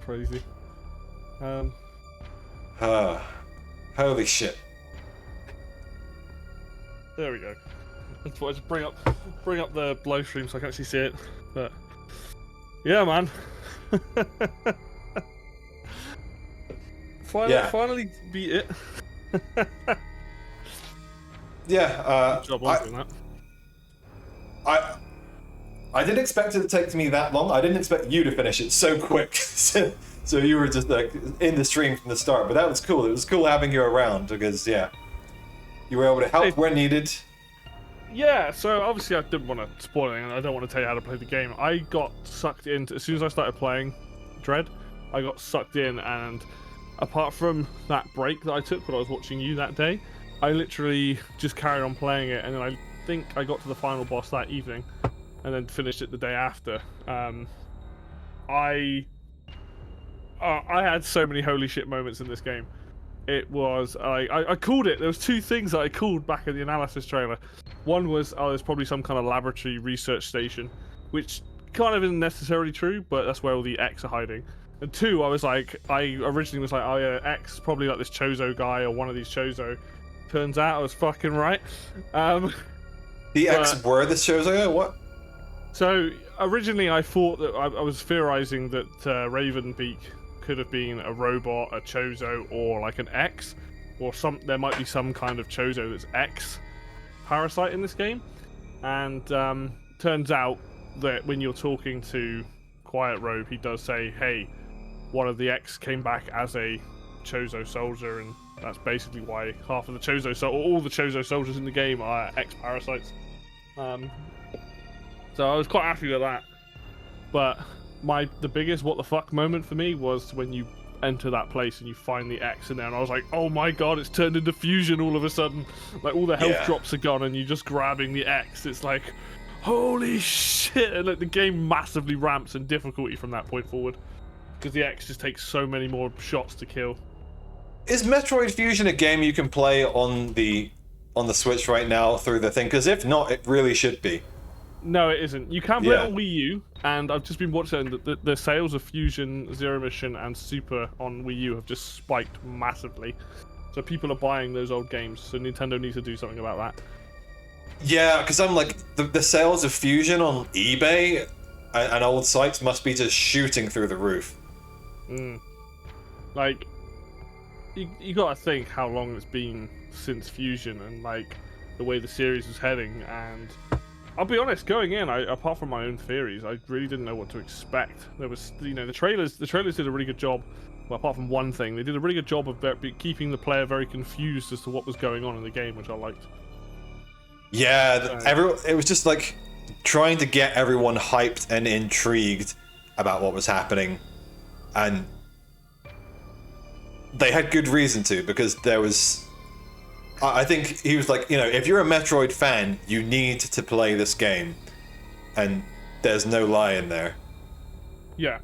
Crazy. Holy shit. There we go. I just wanted to bring up the live stream so I can actually see it. But yeah, man. Finally beat it. Yeah. Good job on doing that. I didn't expect it to take me that long. I didn't expect you to finish it so quick. So you were just like in the stream from the start. But that was cool. It was cool having you around because you were able to help where needed. Yeah, so obviously I didn't want to spoil anything, and I don't want to tell you how to play the game. I got sucked into, as soon as I started playing Dread, I got sucked in, and apart from that break that I took when I was watching you that day, I literally just carried on playing it, and then I think I got to the final boss that evening, and then finished it the day after. I had so many holy shit moments in this game. It was, I called it. There was two things that I called back in the analysis trailer. One was, there's probably some kind of laboratory research station, which kind of isn't necessarily true, but that's where all the X are hiding. And two, I originally was like, oh yeah, X, probably like this Chozo guy or one of these Chozo. Turns out I was fucking right. The X were the Chozo? What? So, originally I thought that, I was theorizing that Ravenbeak could have been a robot, a Chozo, or like an X, or there might be some kind of Chozo that's X parasite in this game. And turns out that when you're talking to Quiet Robe, he does say, hey, one of the X came back as a Chozo soldier, and that's basically why half of the Chozo, all the Chozo soldiers in the game are X parasites. So I was quite happy with that. But the biggest what the fuck moment for me was when you enter that place and you find the X in there, and I was like, oh my god, it's turned into fusion all of a sudden. Like, all the health drops are gone and you're just grabbing the X. It's like, holy shit. And like, the game massively ramps in difficulty from that point forward, because the X just takes so many more shots to kill. Is Metroid Fusion a game you can play on the Switch right now through the thing? Because if not, it really should be. No, it isn't. You can play it on Wii U, and I've just been watching the sales of Fusion, Zero Mission, and Super on Wii U have just spiked massively. So people are buying those old games, so Nintendo needs to do something about that. Yeah, because I'm like, the sales of Fusion on eBay and old sites must be just shooting through the roof. Like, you gotta think how long it's been since Fusion, and like the way the series is heading, and I'll be honest, going in, apart from my own theories, I really didn't know what to expect. There was, the trailers did a really good job. Well, apart from one thing, they did a really good job of keeping the player very confused as to what was going on in the game, which I liked. Yeah, it was just like trying to get everyone hyped and intrigued about what was happening, and they had good reason to, because there was, I think he was like, if you're a Metroid fan, you need to play this game. And there's no lie in there. Yeah.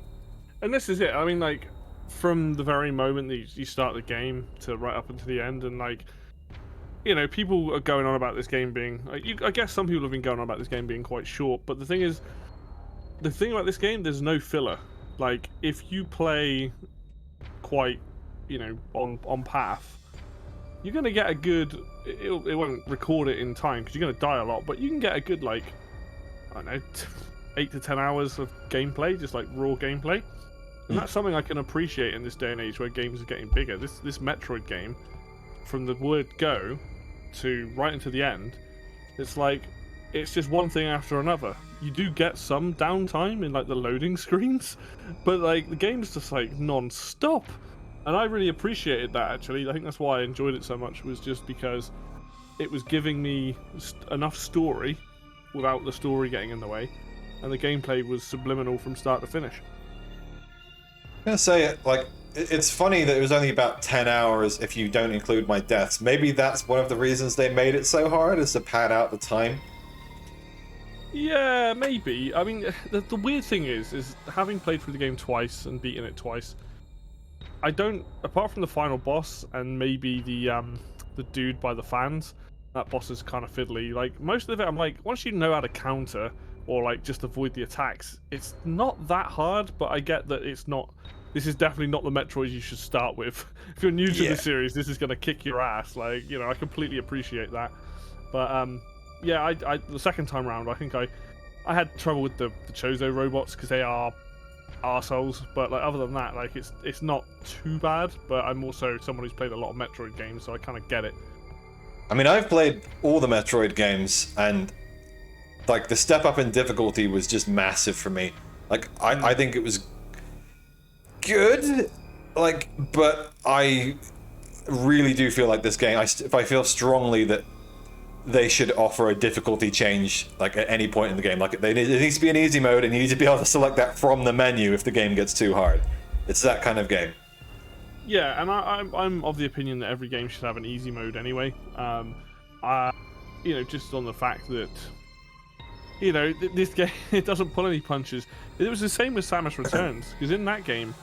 And this is it. I mean, like, from the very moment that you start the game to right up until the end, and like, people are going on about this game being, I guess some people have been going on about this game being quite short, but the thing about this game, there's no filler. Like, if you play quite, on path, you're going to get a good, it won't record it in time because you're going to die a lot, but you can get a good, like, I don't know, 8 to 10 hours of gameplay, just like raw gameplay. And that's something I can appreciate in this day and age where games are getting bigger. This Metroid game, from the word go to right into the end, it's like, it's just one thing after another. You do get some downtime in like the loading screens, but like the game's just like non-stop. And I really appreciated that, actually. I think that's why I enjoyed it so much, was just because it was giving me enough story without the story getting in the way, and the gameplay was subliminal from start to finish. I'm gonna say, like, it's funny that it was only about 10 hours if you don't include my deaths. Maybe that's one of the reasons they made it so hard, is to pad out the time. Yeah, maybe. I mean, the weird thing is having played through the game twice and beaten it twice, I don't, apart from the final boss and maybe the dude by the fans, that boss is kind of fiddly. Like, most of it, I'm like, once you know how to counter or like just avoid the attacks. It's not that hard, but I get that it's not. This is definitely not the Metroid you should start with. If you're new to Yeah. the series, this is gonna kick your ass. Like, you know, I completely appreciate that. But yeah, I the second time round, I think I had trouble with the Chozo robots because they are arseholes. But like other than that, like it's not too bad. But I'm also someone who's played a lot of Metroid games, so I kind of get it. I mean, I've played all the Metroid games, and like the step up in difficulty was just massive for me. Like I think it was good, like, but I really do feel like this game. If I feel strongly that they should offer a difficulty change, like at any point in the game. Like it needs to be an easy mode, and you need to be able to select that from the menu if the game gets too hard. It's that kind of game. Yeah, and I'm of the opinion that every game should have an easy mode anyway. You know, just on the fact that, you know, this game, it doesn't pull any punches. It was the same with Samus Returns, because in that game,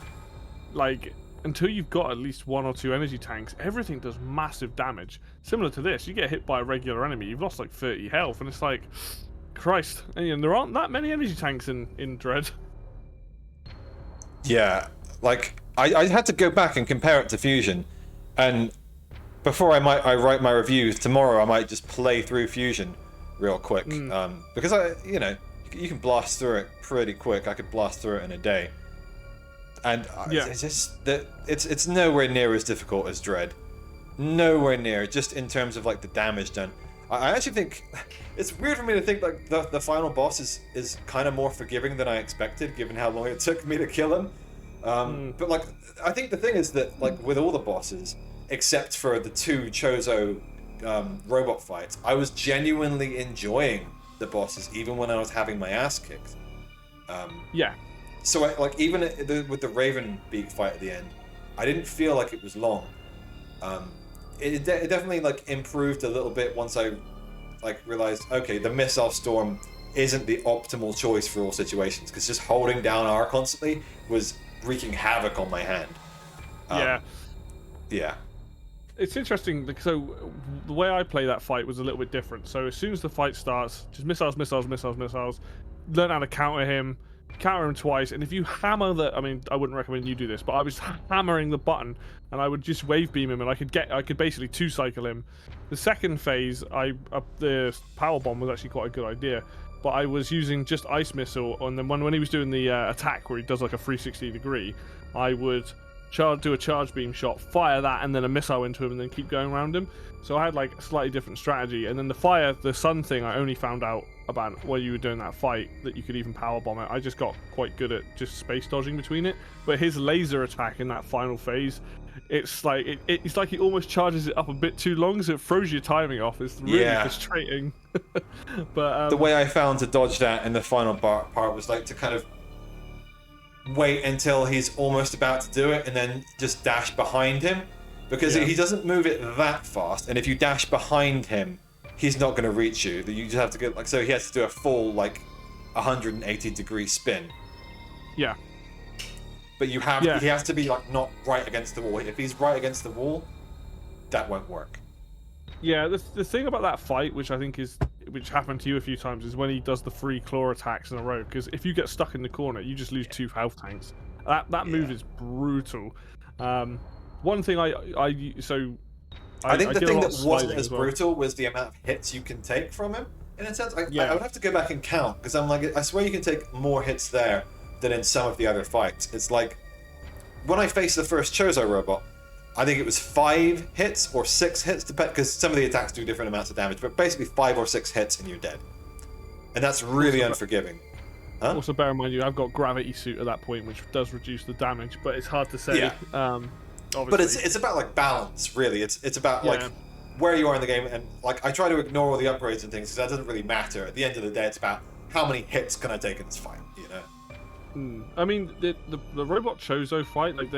like, until you've got at least 1 or 2 energy tanks, everything does massive damage. Similar to this, you get hit by a regular enemy, you've lost like 30 health, and it's like, Christ. And there aren't that many energy tanks in Dread. Yeah, like, I had to go back and compare it to Fusion, and before I write my review tomorrow, I might just play through Fusion real quick, because you know, you can blast through it pretty quick. I could blast through it in a day, and yeah, it's just that it's nowhere near as difficult as Dread, nowhere near. Just in terms of like the damage done, I actually think it's weird for me to think like the final boss is kind of more forgiving than I expected, given how long it took me to kill him. But like, I think the thing is that like with all the bosses, except for the 2 Chozo robot fights, I was genuinely enjoying the bosses even when I was having my ass kicked. Yeah. So like even with the Raven Beak fight at the end, I didn't feel like it was long. It definitely like improved a little bit once I like realized, okay, the missile storm isn't the optimal choice for all situations, because just holding down R constantly was wreaking havoc on my hand. Yeah. It's interesting, so the way I play that fight was a little bit different. So as soon as the fight starts, just missiles, learn how to counter him twice, and if you hammer the, I mean, I wouldn't recommend you do this, but I was hammering the button, and I would just wave beam him, and I could basically 2-cycle him. The second phase, the power bomb was actually quite a good idea, but I was using just ice missile, and then when he was doing the attack where he does like a 360 degree, I would do a charge beam shot, fire that, and then a missile into him, and then keep going around him. So I had like a slightly different strategy. And then the sun thing, I only found out about while you were doing that fight, that you could even power bomb it. I just got quite good at just space dodging between it. But his laser attack in that final phase, it's like it's like he almost charges it up a bit too long, so it throws your timing off. It's really frustrating. But the way I found to dodge that in the final part was like to kind of wait until he's almost about to do it and then just dash behind him, because he doesn't move it that fast, and if you dash behind him, he's not going to reach you. You just have to get like, so he has to do a full like 180 degree spin. Yeah. But he has to be like not right against the wall. If he's right against the wall, that won't work. Yeah, the thing about that fight, which happened to you a few times, is when he does the 3 claw attacks in a row. Because if you get stuck in the corner, you just lose 2 health tanks. That move is brutal. One thing I think the thing that wasn't as brutal was the amount of hits you can take from him. In a sense, I would have to go back and count, because I'm like, I swear you can take more hits there than in some of the other fights. It's like when I faced the first Chozo robot, I think it was 5 hits or 6 hits, because some of the attacks do different amounts of damage, but basically 5 or 6 hits and you're dead. And that's really unforgiving. Huh? Also, bear in mind, I've got gravity suit at that point, which does reduce the damage, but it's hard to say. Yeah. But it's about like balance, really. It's about like where you are in the game, and like I try to ignore all the upgrades and things because that doesn't really matter. At the end of the day, it's about how many hits can I take in this fight, you know? I mean, the robot Chozo fight, like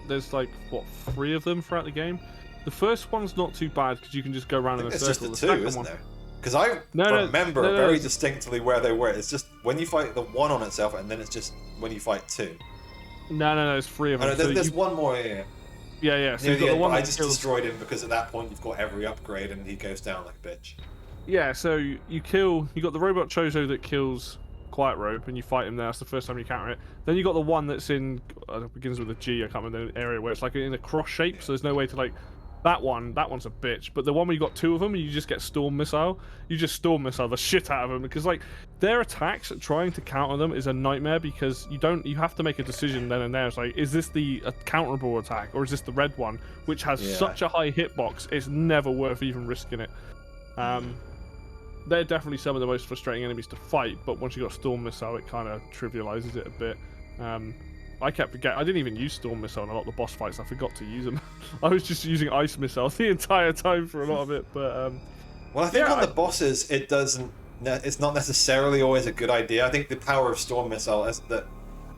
there's like what 3 of them throughout the game. The first one's not too bad because you can just go around in a circle. It's just the 2, isn't there? Because I remember very distinctly where they were. It's just when you fight the one on itself, and then it's just when you fight 2. No, it's 3 of them. There's one more here. Yeah. So you've got the one I just destroyed him because at that point you've got every upgrade and he goes down like a bitch. Yeah, so you got the robot Chozo that kills Quiet Rope, and you fight him there. That's the first time you encounter it. Then you got the one that's in it begins with a G. I can't remember the area where it's like in a cross shape, so there's no way to like. That one's a bitch. But the one where you got two of them, and you just get Storm Missile. You just Storm Missile the shit out of them because like their attacks, trying to counter them is a nightmare because you have to make a decision then and there. It's like, is this the counterable attack or is this the red one, which has such a high hitbox? It's never worth even risking it. They're definitely some of the most frustrating enemies to fight. But once you got Storm Missile, it kind of trivializes it a bit. I kept forgetting. I didn't even use Storm Missile in a lot of the boss fights. I forgot to use them. I was just using Ice Missile the entire time for a lot of it. But well, I think on the bosses, it doesn't. It's not necessarily always a good idea. I think the power of Storm Missile is that,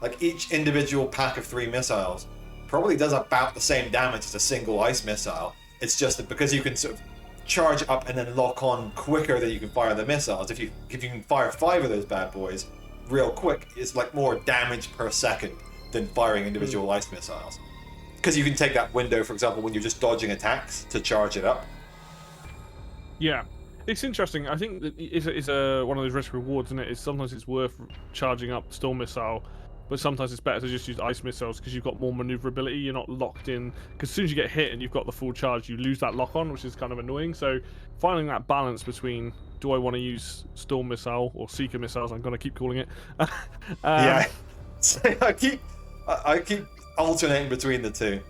like, each individual pack of 3 missiles probably does about the same damage as a single Ice Missile. It's just that because you can sort of charge up and then lock on quicker than you can fire the missiles. If you can fire 5 of those bad boys real quick, it's like more damage per second than firing individual Ice Missiles. Because you can take that window, for example, when you're just dodging attacks to charge it up. Yeah, it's interesting. I think that it's one of those risk rewards, isn't it? Sometimes it's worth charging up Storm Missile, but sometimes it's better to just use Ice Missiles because you've got more maneuverability. You're not locked in. Because as soon as you get hit and you've got the full charge, you lose that lock on, which is kind of annoying. So finding that balance between, do I want to use Storm Missile or Seeker Missiles? I'm going to keep calling it. Yeah. I keep alternating between the two.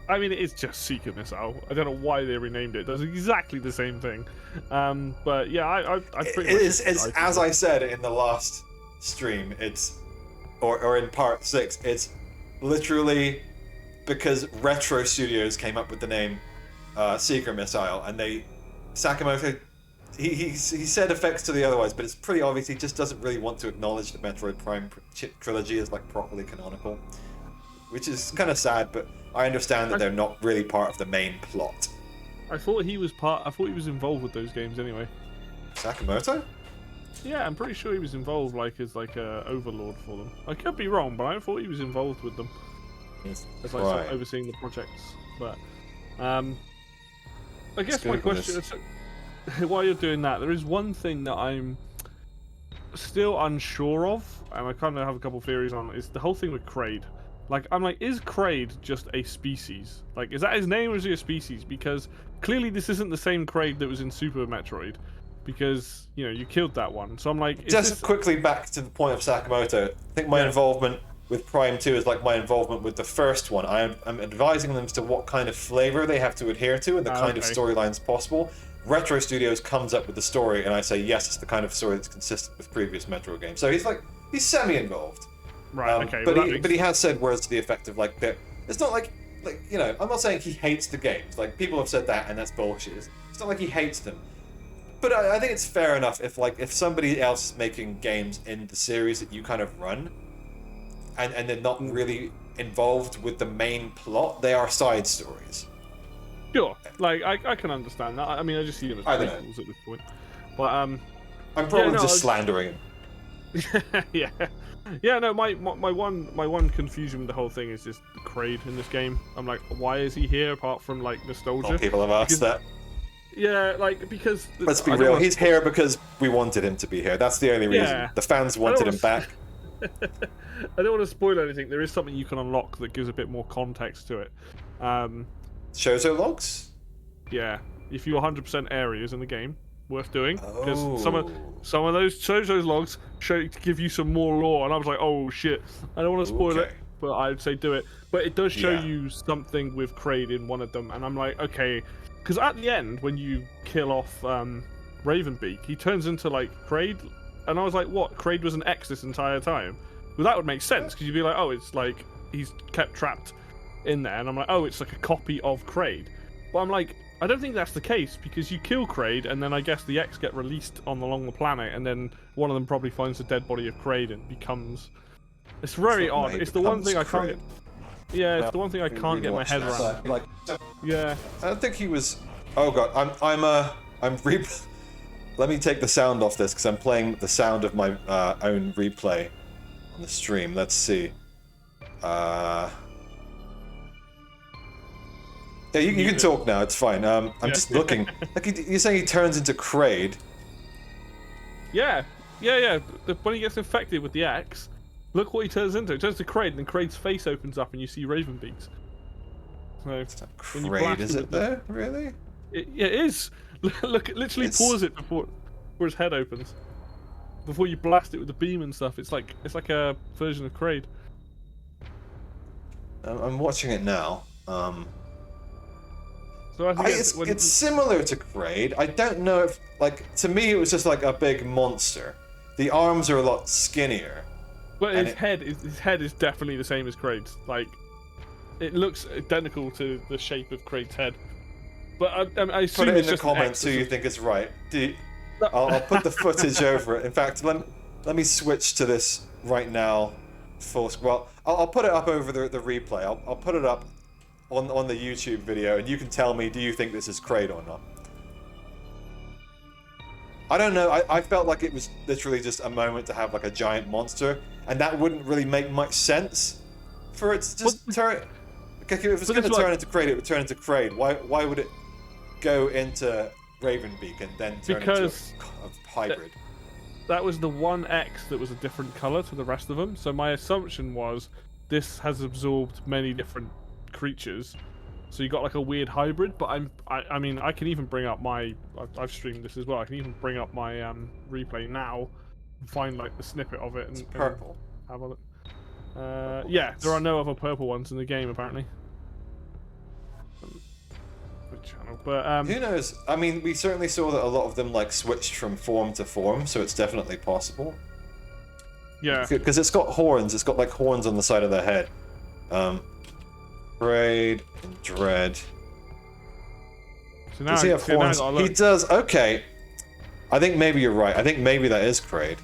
I mean, it is just Seeker Missile. I don't know why they renamed it. It does exactly the same thing. But yeah, I pretty much... It's as I said in the last stream, or in part 6, it's literally because Retro Studios came up with the name Seeker Missile, and Sakamoto, he said effects to the otherwise, but it's pretty obvious he just doesn't really want to acknowledge the Metroid Prime trilogy as like properly canonical, which is kind of sad. But I understand that they're not really part of the main plot. I thought he was involved with those games anyway. Sakamoto? Yeah, I'm pretty sure he was involved, like as like a overlord for them. I could be wrong, but I thought he was involved with them as like sort of overseeing the projects. But I guess my question is, while you're doing that, there is one thing that I'm still unsure of, and I kind of have a couple theories on, is the whole thing with Kraid. Like, I'm like, is Kraid just a species? Like, is that his name or is he a species? Because clearly this isn't the same Kraid that was in Super Metroid. Because, you know, you killed that one. So I'm like... Just quickly back to the point of Sakamoto. I think my involvement with Prime 2 is like my involvement with the first one. I'm advising them as to what kind of flavor they have to adhere to and the kind of storylines possible. Retro Studios comes up with the story, and I say, yes, it's the kind of story that's consistent with previous Metro games. So he's semi-involved. Right, okay. But he has said words to the effect of, like, that it's not like, you know, I'm not saying he hates the games. Like, people have said that, and that's bullshit. It's not like he hates them. But I think it's fair enough if somebody else is making games in the series that you kind of run, and they're not really involved with the main plot, they are side stories. Sure, like I can understand that. I mean, I just see them as prequels at this point. But I'm probably just slandering him. yeah. No, my one confusion with the whole thing is just the Kraid in this game. I'm like, why is he here apart from like nostalgia? Well, people have asked that. Yeah, like because let's be real, he's here because we wanted him to be here. That's the only reason. Yeah. The fans wanted him back. I don't want to spoil anything. There is something you can unlock that gives a bit more context to it. Shoujo logs? Yeah, if you 100% areas in the game, worth doing because some of those Shoujo's logs give you some more lore, and I was like, oh shit, I don't want to spoil it, but I'd say do it. But it does show you something with Kraid in one of them, and I'm like, okay, because at the end when you kill off Ravenbeak, he turns into like Kraid, and I was like, what? Kraid was an X this entire time? Well, that would make sense because you'd be like, oh, it's like he's kept trapped in there, and I'm like, oh, it's like a copy of Kraid. But I'm like, I don't think that's the case because you kill Kraid, and then I guess the X get released along the planet, and then one of them probably finds the dead body of Kraid and becomes. It's very odd. It's the one thing I can't. Yeah, it's the one thing I can't get my head around. Like, yeah. I don't think he was. Oh god, Let me take the sound off this because I'm playing the sound of my own replay on the stream. Let's see. Yeah, you can talk now. It's fine. I'm just looking. Like you're saying, he turns into Kraid. Yeah, Yeah. When he gets infected with the X, look what he turns into. It turns to Kraid, and then Kraid's face opens up, and you see Ravenbeaks. So It's not when you Kraid, blast is him it there? Really? yeah, it is. Look, literally pause it before his head opens. Before you blast it with the beam and stuff, it's like a version of Kraid. I'm watching it now. So I think It's similar to Kraid. I don't know if, like, to me it was just like a big monster. The arms are a lot skinnier. Well, his head is definitely the same as Kraid's. Like, it looks identical to the shape of Kraid's head. But I assume put it in it's the just comments so you think it's right. I'll put the footage over it. In fact, let me switch to this right now. Well, I'll put it up over the replay. I'll put it up on the YouTube video, and you can tell me, do you think this is Kraid or not? I don't know. I felt like it was literally just a moment to have like a giant monster, and that wouldn't really make much sense for it to just turn. Okay, if it's going to turn into Kraid, it would turn into Kraid. Why would it go into Ravenbeak and then turn into a hybrid? That was the one X that was a different color to the rest of them. So my assumption was this has absorbed many different creatures. So you got like a weird hybrid. But I mean, I can even bring up my. I've streamed this as well. I can even bring up my replay now and find like the snippet of it. And, it's purple. Have a look. Yeah, there are no other purple ones in the game apparently. Channel, but who knows? I mean, we certainly saw that a lot of them like switched from form to form, so it's definitely possible. Yeah, because it's got horns. It's got like horns on the side of their head. Kraid and Dread. So now, does he have horns? He does. Okay, I think maybe you're right. I think maybe that is Kraid.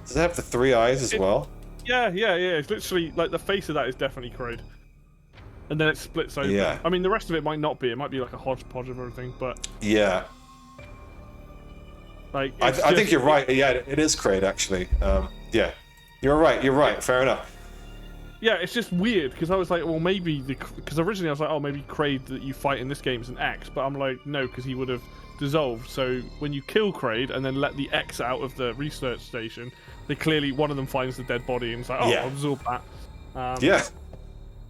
Does it have the 3 eyes as well? Yeah. It's literally like the face of that is definitely Kraid. And then it splits over. Yeah. I mean, the rest of it might not be. It might be like a hodgepodge of everything, but... Yeah. Like, I think you're right. Yeah, it is Kraid, actually. Yeah. You're right. Fair enough. Yeah, it's just weird, because I was like, well, maybe... Because originally I was like, oh, maybe Kraid that you fight in this game is an X, but I'm like, no, because he would have dissolved. So when you kill Kraid and then let the X out of the research station, they clearly... One of them finds the dead body and it's like, oh, I'll absorb that. Yeah.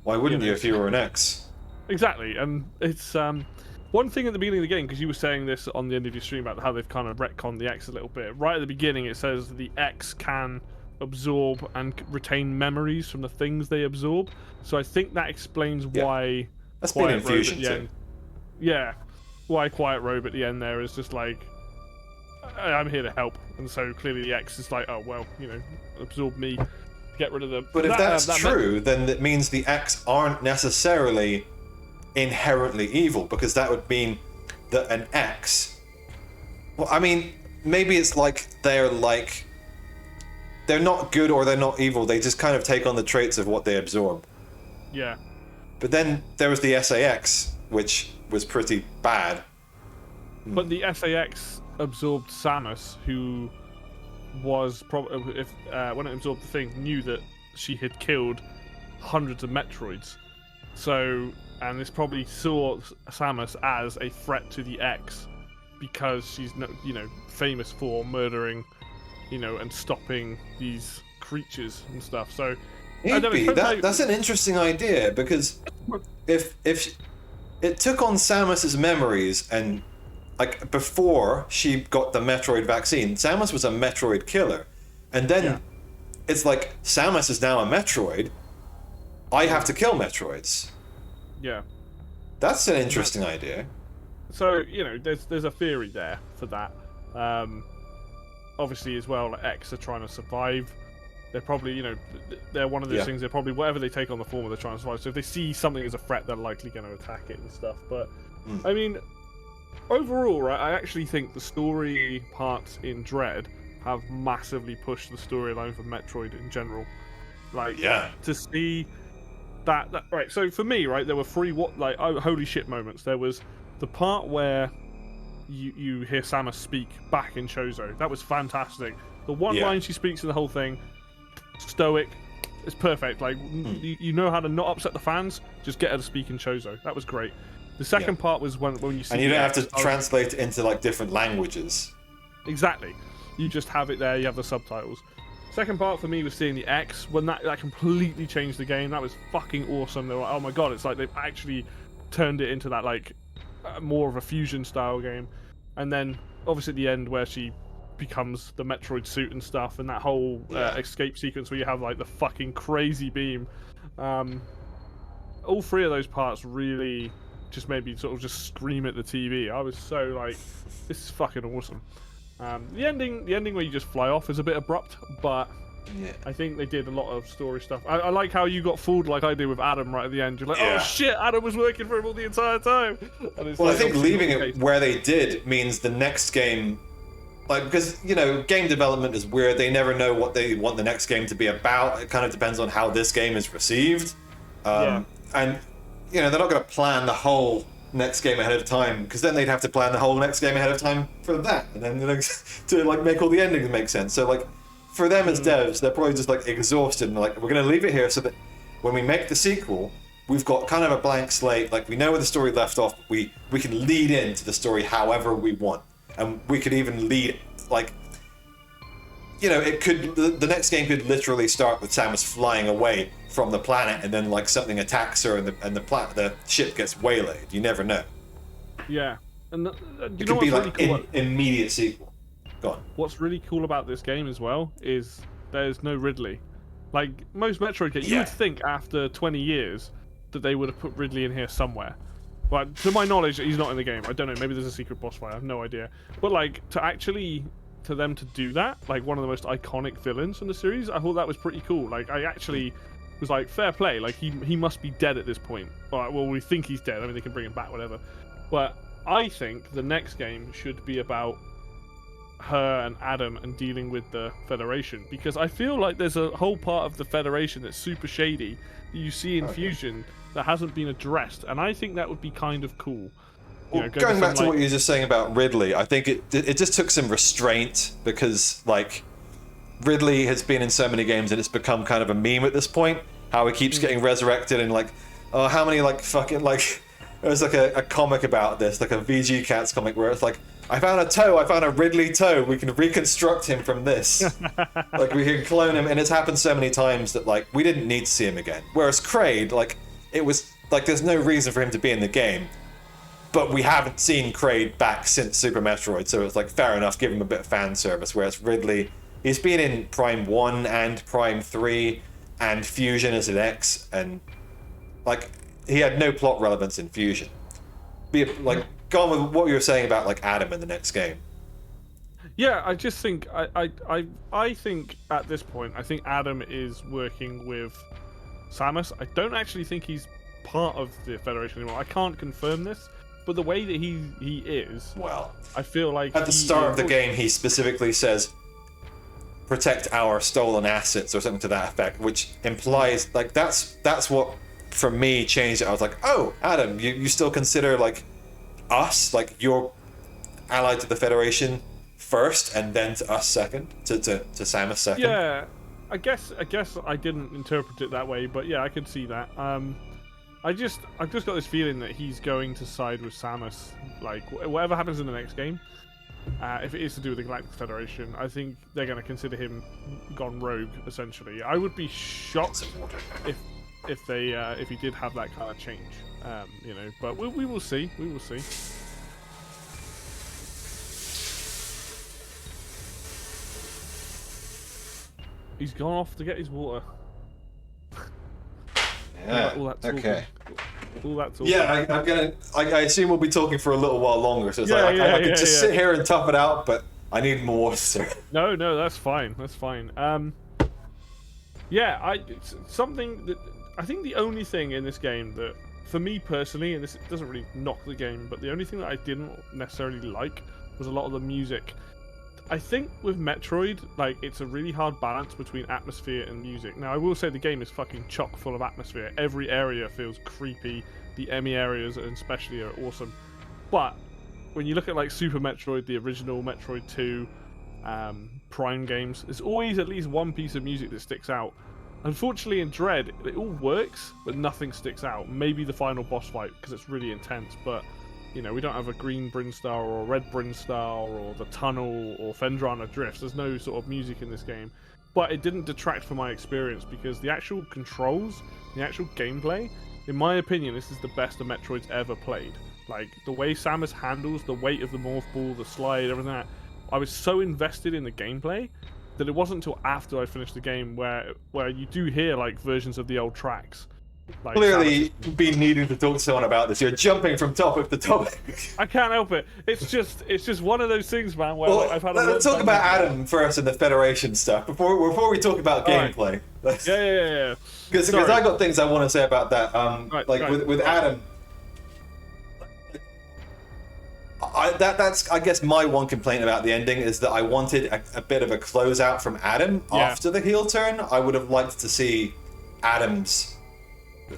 Why wouldn't you if you were an X? Exactly, and it's one thing at the beginning of the game, because you were saying this on the end of your stream about how they've kind of retconned the X a little bit. Right at the beginning, it says the X can absorb and retain memories from the things they absorb. So I think that explains why. That's been in Fusion too. Yeah, why Quiet Robe at the end there is just like, I'm here to help, and so clearly the X is like, oh well, absorb me. Get rid of them. But if that's true, then it means the X aren't necessarily inherently evil, because that would mean that an X... Well, I mean, maybe it's like they're not good or they're not evil, they just kind of take on the traits of what they absorb. Yeah. But then there was the SAX, which was pretty bad. But the SAX absorbed Samus, who... was probably when it absorbed the thing, knew that she had killed hundreds of Metroids. So, and this probably saw Samus as a threat to the X because she's famous for murdering, and stopping these creatures and stuff. So, maybe that's an interesting idea, because if it took on Samus's memories and. Like, before she got the Metroid vaccine, Samus was a Metroid killer. And then it's like, Samus is now a Metroid. I have to kill Metroids. Yeah. That's an interesting idea. So, there's a theory there for that. Obviously, as well, like, X are trying to survive. They're probably, they're one of those things, they're probably, whatever they take on the form of, they're trying to survive. So if they see something as a threat, they're likely going to attack it and stuff. But, I mean... Overall, right, I actually think the story parts in Dread have massively pushed the storyline for Metroid in general. Like, to see that right. So for me, right, there were 3 holy shit moments. There was the part where you hear Samus speak back in Chozo. That was fantastic. The one line she speaks in the whole thing, stoic. It's perfect. Like, you know how to not upset the fans. Just get her to speak in Chozo. That was great. The second part was when you see... And you don't have to translate it into, like, different languages. Exactly. You just have it there. You have the subtitles. Second part for me was seeing the X when that completely changed the game. That was fucking awesome. They were like, oh my god, it's like they've actually turned it into that like more of a fusion style game. And then obviously at the end where she becomes the Metroid suit and stuff, and that whole escape sequence where you have like the fucking crazy beam. All three of those parts really just made me sort of just scream at the TV. I was so like, this is fucking awesome. The ending where you just fly off is a bit abrupt, but I think they did a lot of story stuff. I like how you got fooled like I did with Adam right at the end. You're like, oh shit, Adam was working for him all the entire time. And it's well, like, I think leaving it where they did means the next game, like, because, you know, game development is weird. They never know what they want the next game to be about. It kind of depends on how this game is received. And, you know, they're not going to plan the whole next game ahead of time, because then they'd have to plan the whole next game ahead of time for that, and then to like make all the endings make sense. So like for them as devs, they're probably just like exhausted and like, we're going to leave it here so that when we make the sequel, we've got kind of a blank slate. Like we know where the story left off. We can lead into the story however we want, and we could even lead like, you know, it could, the next game could literally start with Samus flying away from the planet, and then like something attacks her, and the ship gets waylaid. You never know. Yeah, and it could be like really cool immediate sequel. Go on. What's really cool about this game as well is there's no Ridley. Like most Metroid games, you would think after 20 years that they would have put Ridley in here somewhere. But to my knowledge, he's not in the game. I don't know. Maybe there's a secret boss fight. I have no idea. But like to them to do that, like one of the most iconic villains in the series, I thought that was pretty cool. Like I actually was like, fair play. Like he must be dead at this point. Well, we think he's dead. I mean, they can bring him back, whatever. But I think the next game should be about her and Adam and dealing with the Federation, because I feel like there's a whole part of the Federation that's super shady that you see in Fusion that hasn't been addressed, and I think that would be kind of cool. Well, going back to what you were just saying about Ridley, I think it just took some restraint, because like Ridley has been in so many games and it's become kind of a meme at this point. How he keeps getting resurrected, and like, oh, how many like fucking like, there's like a comic about this, like a VG Cats comic where it's like, I found a toe, I found a Ridley toe, we can reconstruct him from this. Like we can clone him, and it's happened so many times that like we didn't need to see him again. Whereas Kraid, like it was like there's no reason for him to be in the game. But we haven't seen Kraid back since Super Metroid, so it's like fair enough, give him a bit of fan service. Whereas Ridley, he's been in Prime 1 and Prime 3 and Fusion as an X, and like he had no plot relevance in Fusion. Like, go on with what you were saying about like Adam in the next game. Yeah, I just think I think at this point, I think Adam is working with Samus. I don't actually think he's part of the Federation anymore. I can't confirm this, but the way that he is, well, I feel like at the start of the game he specifically says, protect our stolen assets or something to that effect, which implies like that's what for me changed it. I was like, oh, Adam, you still consider like us, like you're allied to the Federation first and then to us second, to Samus second. Yeah, I guess I didn't interpret it that way, but yeah, I could see that. I've just got this feeling that he's going to side with Samus. Like whatever happens in the next game, if it is to do with the Galactic Federation, I think they're going to consider him gone rogue. Essentially, I would be shocked if he did have that kind of change. You know, but we will see. We will see. He's gone off to get his water. Yeah. All that talking. Okay. All that talking. Yeah, I'm gonna. I assume we'll be talking for a little while longer, so it's I could just sit here and tough it out, but I need more. So. No, that's fine. That's fine. Yeah, something that I think the only thing in this game that, for me personally, and this doesn't really knock the game, but the only thing that I didn't necessarily like was a lot of the music. I think with Metroid, like, it's a really hard balance between atmosphere and music. Now, I will say the game is fucking chock full of atmosphere. Every area feels creepy. The Emmy areas, especially, are awesome. But when you look at like Super Metroid, the original Metroid 2, Prime games, there's always at least one piece of music that sticks out. Unfortunately, in Dread, it all works, but nothing sticks out. Maybe the final boss fight, because it's really intense, but You know, we don't have a green Brinstar or a red Brinstar or the tunnel or Fendrana Drifts. There's no sort of music in this game. But it didn't detract from my experience because the actual controls, the actual gameplay, in my opinion, this is the best of Metroid's ever played. Like, the way Samus handles the weight of the Morph Ball, the slide, everything like that, I was so invested in the gameplay that it wasn't until after I finished the game where you do hear, like, versions of the old tracks. Like, Clearly, been needing to talk to someone about this. You're jumping from topic to topic. I can't help it. It's just one of those things, man. Where Well, like, I've had. Let's talk about Adam first and the Federation stuff before we talk about gameplay. Right. Yeah. Because I got things I want to say about that. With Adam, that's I guess my one complaint about the ending is that I wanted a bit of a closeout from Adam after the heel turn. I would have liked to see Adam's.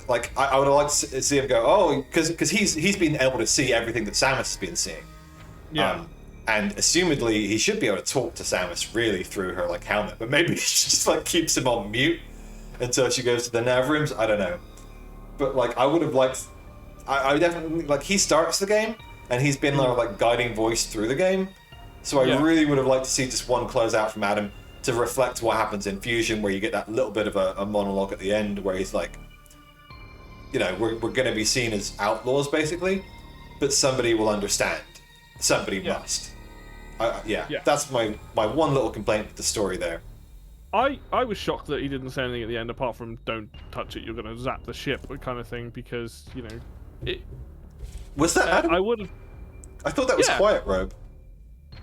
Like, I would have liked to see him go, oh, because he's been able to see everything that Samus has been seeing. Yeah. And assumedly, he should be able to talk to Samus really through her, like, helmet. But maybe she just, like, keeps him on mute until she goes to the nav rooms. I don't know. But, like, I would have liked... I definitely... Like, he starts the game, and he's been, like, guiding voice through the game. So I really would have liked to see just one closeout from Adam to reflect what happens in Fusion, where you get that little bit of a monologue at the end where he's like... You know, we're going to be seen as outlaws, basically, but somebody will understand. Somebody must. That's my one little complaint with the story there. I was shocked that he didn't say anything at the end apart from "Don't touch it, you're going to zap the ship" kind of thing, because you know, it. Was that Adam? I would have. I thought that was Quiet Robe.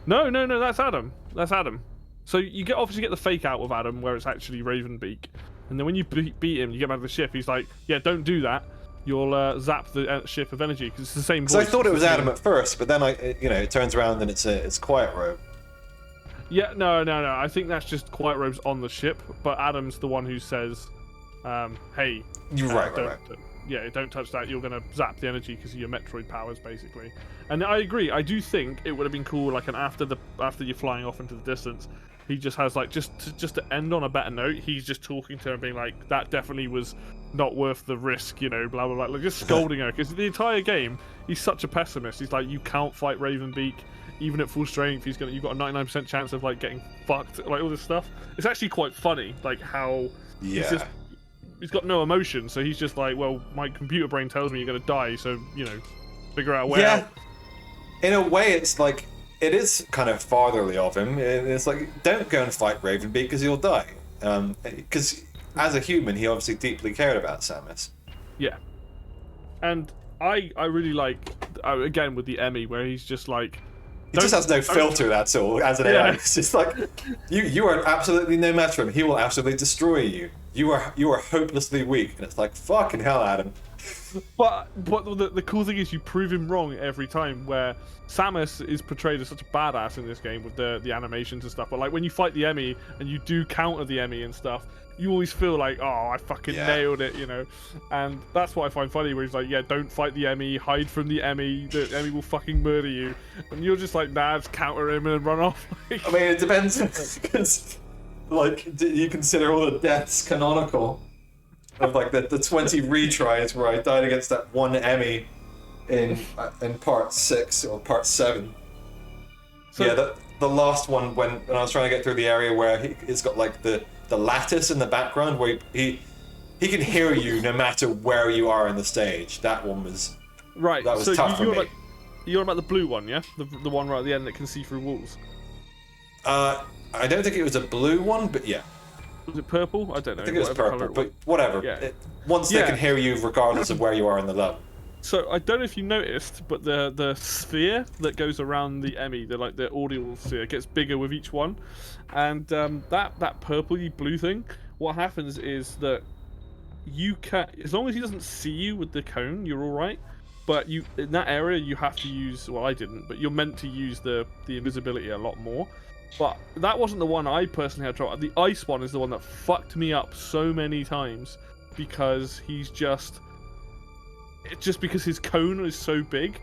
No, that's Adam. That's Adam. So you obviously get the fake out with Adam, where it's actually Ravenbeak. And then when you beat him, you get back to the ship. He's like, "Yeah, don't do that. You'll zap the ship of energy," because it's the same voice. So I thought it was Adam at first, but then it turns around and it's Quiet Robe. Yeah, no. I think that's just Quiet Robe's on the ship, but Adam's the one who says, "Hey, you're right. Don't touch that. You're gonna zap the energy because of your Metroid powers, basically." And I agree. I do think it would have been cool, like, after you're flying off into the distance. He just has, like, just to end on a better note, he's just talking to her and being like, that definitely was not worth the risk, you know, blah, blah, blah. Like, just scolding her. Because the entire game, he's such a pessimist. He's like, you can't fight Ravenbeak. Even at full strength, you've got a 99% chance of, like, getting fucked. Like, all this stuff. It's actually quite funny, like, how he's got no emotion. So he's just like, well, my computer brain tells me you're going to die. So, you know, figure out a way out. In a way, it's like... It is kind of fatherly of him. It's like, don't go and fight Ravenbeak because he'll die. Because as a human, he obviously deeply cared about Samus. Yeah. And I really like, again, with the Emmy, where he's just like... He just has no filter, that's all, as an AI. It's just like, you are absolutely no match for him. He will absolutely destroy you. You are hopelessly weak. And it's like, fucking hell, Adam. But the cool thing is you prove him wrong every time, where Samus is portrayed as such a badass in this game with the animations and stuff, but like when you fight the Emmy and you do counter the Emmy and stuff, you always feel like, oh, I fucking nailed it, you know. And that's what I find funny, where he's like, yeah, don't fight the Emmy, hide from the Emmy will fucking murder you. And you're just like, nah, just counter him and run off. I mean, it depends, because like, you consider all the deaths canonical. Of like the 20 retries where I died against that one Emmy in part 6 or part 7. So, the last one when I was trying to get through the area where it's got like the lattice in the background where he can hear you no matter where you are in the stage. That one was right. That was tough for me. You're about the blue one, yeah? The one right at the end that can see through walls. I don't think it was a blue one, but yeah. Was it purple? I don't know. I think it was purple, but whatever. Yeah. Once they can hear you regardless of where you are in the level. So I don't know if you noticed, but the sphere that goes around the Emmy, the audio sphere, gets bigger with each one, and that purpley blue thing. What happens is that you can, as long as he doesn't see you with the cone, you're all right. But in that area you have to use. Well, I didn't, but you're meant to use the invisibility a lot more. But that wasn't the one I personally had trouble. The ice one is the one that fucked me up so many times because he's just because his cone is so big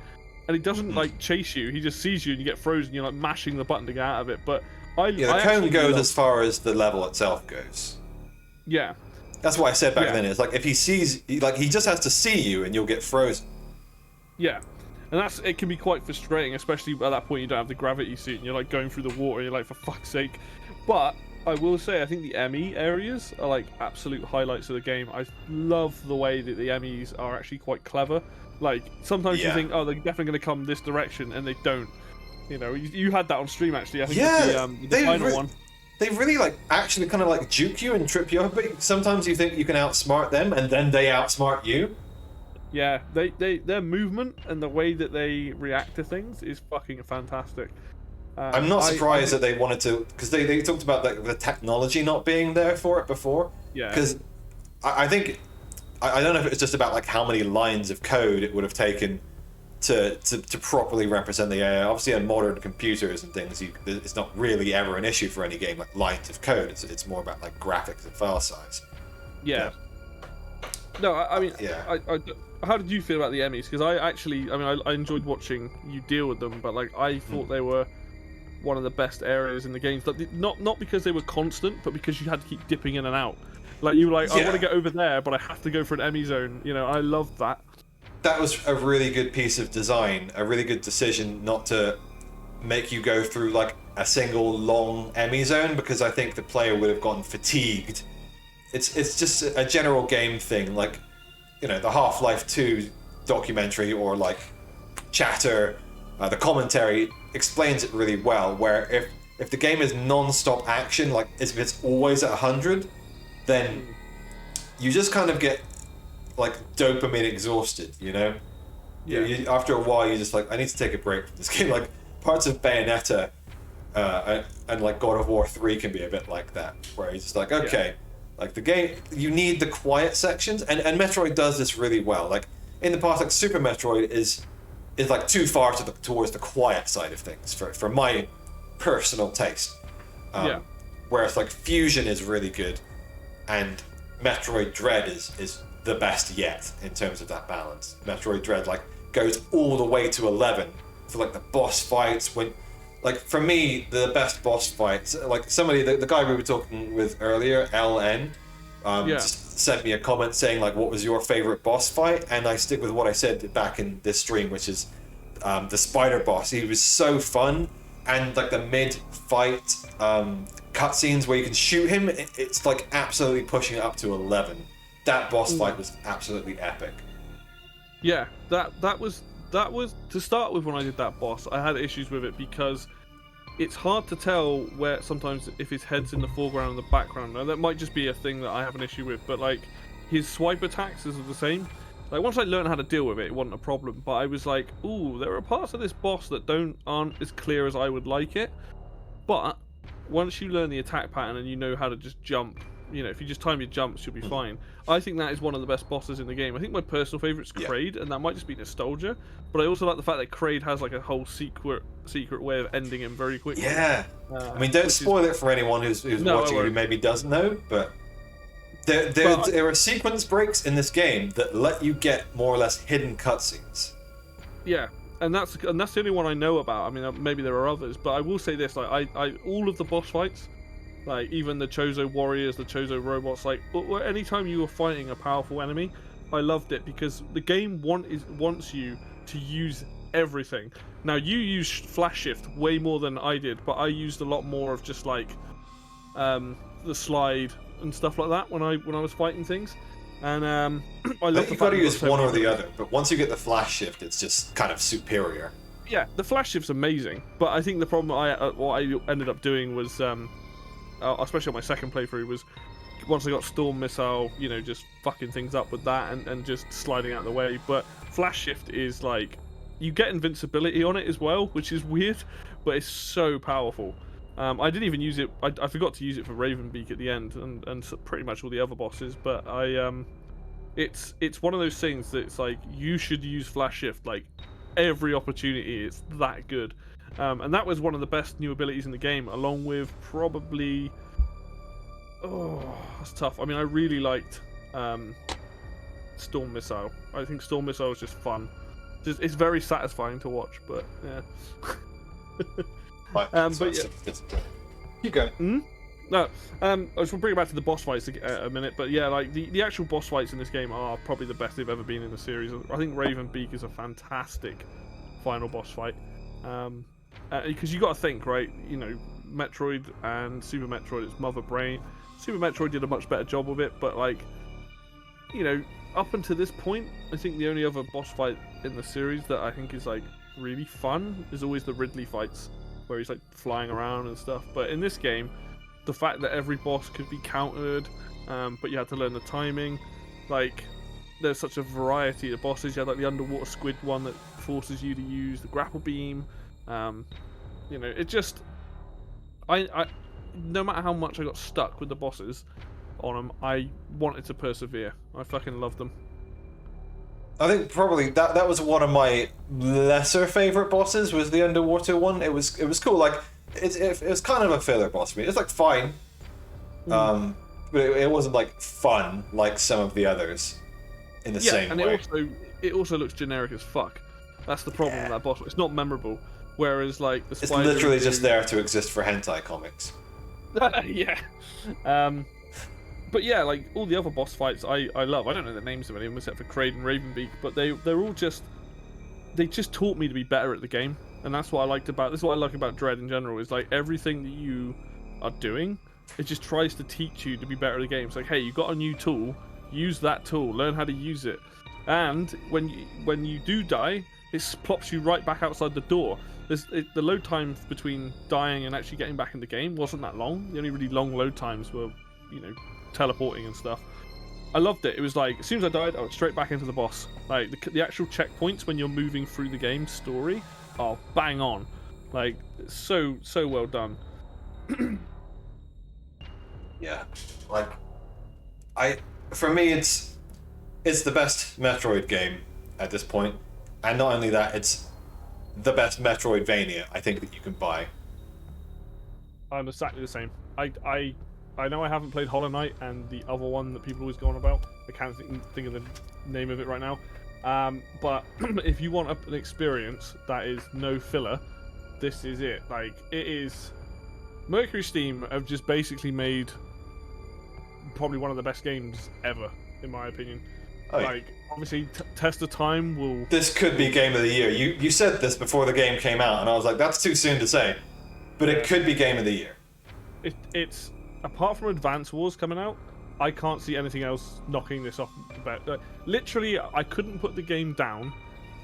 and he doesn't like chase you. He just sees you and you get frozen. You're like mashing the button to get out of it. But the cone goes as far as the level itself goes. Yeah. That's what I said back then. It's like if he sees, like he just has to see you and you'll get frozen. Yeah. And it can be quite frustrating, especially at that point you don't have the gravity suit and you're like going through the water and you're like, for fuck's sake. But I will say, I think the ME areas are like absolute highlights of the game. I love the way that the MEs are actually quite clever. Like, sometimes you think, oh, they're definitely going to come this direction, and they don't. You know, you had that on stream, actually. I think with the final one. They really, like, actually kind of, like, juke you and trip you up. But sometimes you think you can outsmart them, and then they outsmart you. Yeah, their movement and the way that they react to things is fucking fantastic. I'm not surprised that they wanted to, because they talked about the technology not being there for it before. Yeah. Because I think, I don't know if it's just about like how many lines of code it would have taken to properly represent the AI. Obviously, on modern computers and things, it's not really ever an issue for any game like lines of code. It's more about like graphics and file size. Yeah. No, I mean, how did you feel about the Emmys? Because I enjoyed watching you deal with them, but like I thought they were one of the best areas in the games. Like, not because they were constant, but because you had to keep dipping in and out. Like you were like, I want to get over there, but I have to go for an Emmy zone. You know, I loved that. That was a really good piece of design, a really good decision not to make you go through like a single long Emmy zone, because I think the player would have gotten fatigued. It's just a general game thing, like, you know, the Half-Life 2 documentary or like Chatter, the commentary explains it really well, where if the game is non-stop action, like if it's always at 100, then you just kind of get like dopamine exhausted, you know? Yeah. After a while, you're just like, I need to take a break from this game. Like parts of Bayonetta and like God of War 3 can be a bit like that, where you're just like, okay, like the game, you need the quiet sections, and Metroid does this really well. Like in the past, like Super Metroid is like too far towards the quiet side of things for my personal taste. Whereas like Fusion is really good, and Metroid Dread is the best yet in terms of that balance. Metroid Dread like goes all the way to 11 for like the boss fights. When like for me the best boss fights, like somebody, the guy we were talking with earlier, LN, sent me a comment saying like, what was your favorite boss fight? And I stick with what I said back in this stream, which is the spider boss. He was so fun, and like the mid-fight cutscenes where you can shoot him, it's like absolutely pushing it up to 11. That boss fight was absolutely epic. Yeah, that was to start with. When I did that boss, I had issues with it because it's hard to tell where sometimes if his head's in the foreground and the background. Now that might just be a thing that I have an issue with, but like his swipe attacks is the same. Like once I learned how to deal with it, it wasn't a problem. But I was like, ooh, there are parts of this boss that aren't as clear as I would like it. But once you learn the attack pattern and you know how to just jump, you know, if you just time your jumps, you'll be fine. I think that is one of the best bosses in the game. I think my personal favourite is Kraid, and that might just be nostalgia. But I also like the fact that Kraid has like a whole secret way of ending him very quickly. Yeah. I mean, don't spoil it for anyone who's watching who maybe doesn't know, but there are sequence breaks in this game that let you get more or less hidden cutscenes. Yeah. And that's the only one I know about. I mean, maybe there are others, but I will say this: like, I all of the boss fights, like even the Chozo warriors, the Chozo robots, like anytime you were fighting a powerful enemy, I loved it because the game wants you to use everything. Now you use flash shift way more than I did, but I used a lot more of just like the slide and stuff like that when I was fighting things. And I love the you've got to use one or the other, but once you get the flash shift, it's just kind of superior. Yeah, the flash shift's amazing, but I think the problem what I ended up doing was, especially on my second playthrough, was once I got storm missile, you know, just fucking things up with that and just sliding out of the way. But flash shift is like, you get invincibility on it as well, which is weird, but it's so powerful. I didn't even use it. I forgot to use it for Ravenbeak at the end, and pretty much all the other bosses. But it's one of those things that's like you should use flash shift like every opportunity. It's that good, and that was one of the best new abilities in the game, along with probably. Oh, that's tough. I mean, I really liked Storm Missile. I think Storm Missile is just fun. It's very satisfying to watch, but yeah. But yeah. Keep going. No, I just want to bring it back to the boss fights a minute, but yeah, like the actual boss fights in this game are probably the best they've ever been in the series. I think Ravenbeak is a fantastic final boss fight. Because you got to think, right? You know, Metroid and Super Metroid, it's Mother Brain. Super Metroid did a much better job of it, but like, you know, up until this point, I think the only other boss fight in the series that I think is like really fun is always the Ridley fights, where he's like flying around and stuff. But in this game, the fact that every boss could be countered, but you had to learn the timing, like, there's such a variety of bosses. You had like the underwater squid one that forces you to use the grapple beam. You know, it just, I no matter how much I got stuck with the bosses on them, I wanted to persevere. I fucking loved them. I think probably that was one of my lesser favorite bosses, was the underwater one. It was cool. Like it was kind of a filler boss for me. It's like fine, but it wasn't like fun like some of the others in the same and way. it also looks generic as fuck. That's the problem with that boss. It's not memorable. Whereas like the It's literally just there to exist for hentai comics. yeah. But yeah, like all the other boss fights I love. I don't know the names of any of them except for Kraid and Ravenbeak, but they're all just, they just taught me to be better at the game. And that's what I liked about, this is what I like about Dread in general, is like everything that you are doing, it just tries to teach you to be better at the game. It's like, hey, you got a new tool, use that tool, learn how to use it. And when you do die, it plops you right back outside the door. The load time between dying and actually getting back in the game wasn't that long. The only really long load times were, you know, teleporting and stuff. I loved it. It was like, as soon as I died, I went straight back into the boss. Like, the actual checkpoints when you're moving through the game story are bang on. Like, so well done. Yeah, like, for me, it's the best Metroid game at this point, and not only that, it's the best Metroidvania I think that you can buy. I'm exactly the same. I know I haven't played Hollow Knight and the other one that people always go on about. I can't think of the name of it right now. But if you want an experience that is no filler, this is it. Like, it is. Mercury Steam have just basically made probably one of the best games ever, in my opinion. Oh, yeah. Like, obviously, Test of Time will. This could be Game of the Year. You said this before the game came out, and I was like, that's too soon to say. But it could be Game of the Year. It's apart from Advance Wars coming out, I can't see anything else knocking this off the bat. Literally, I couldn't put the game down.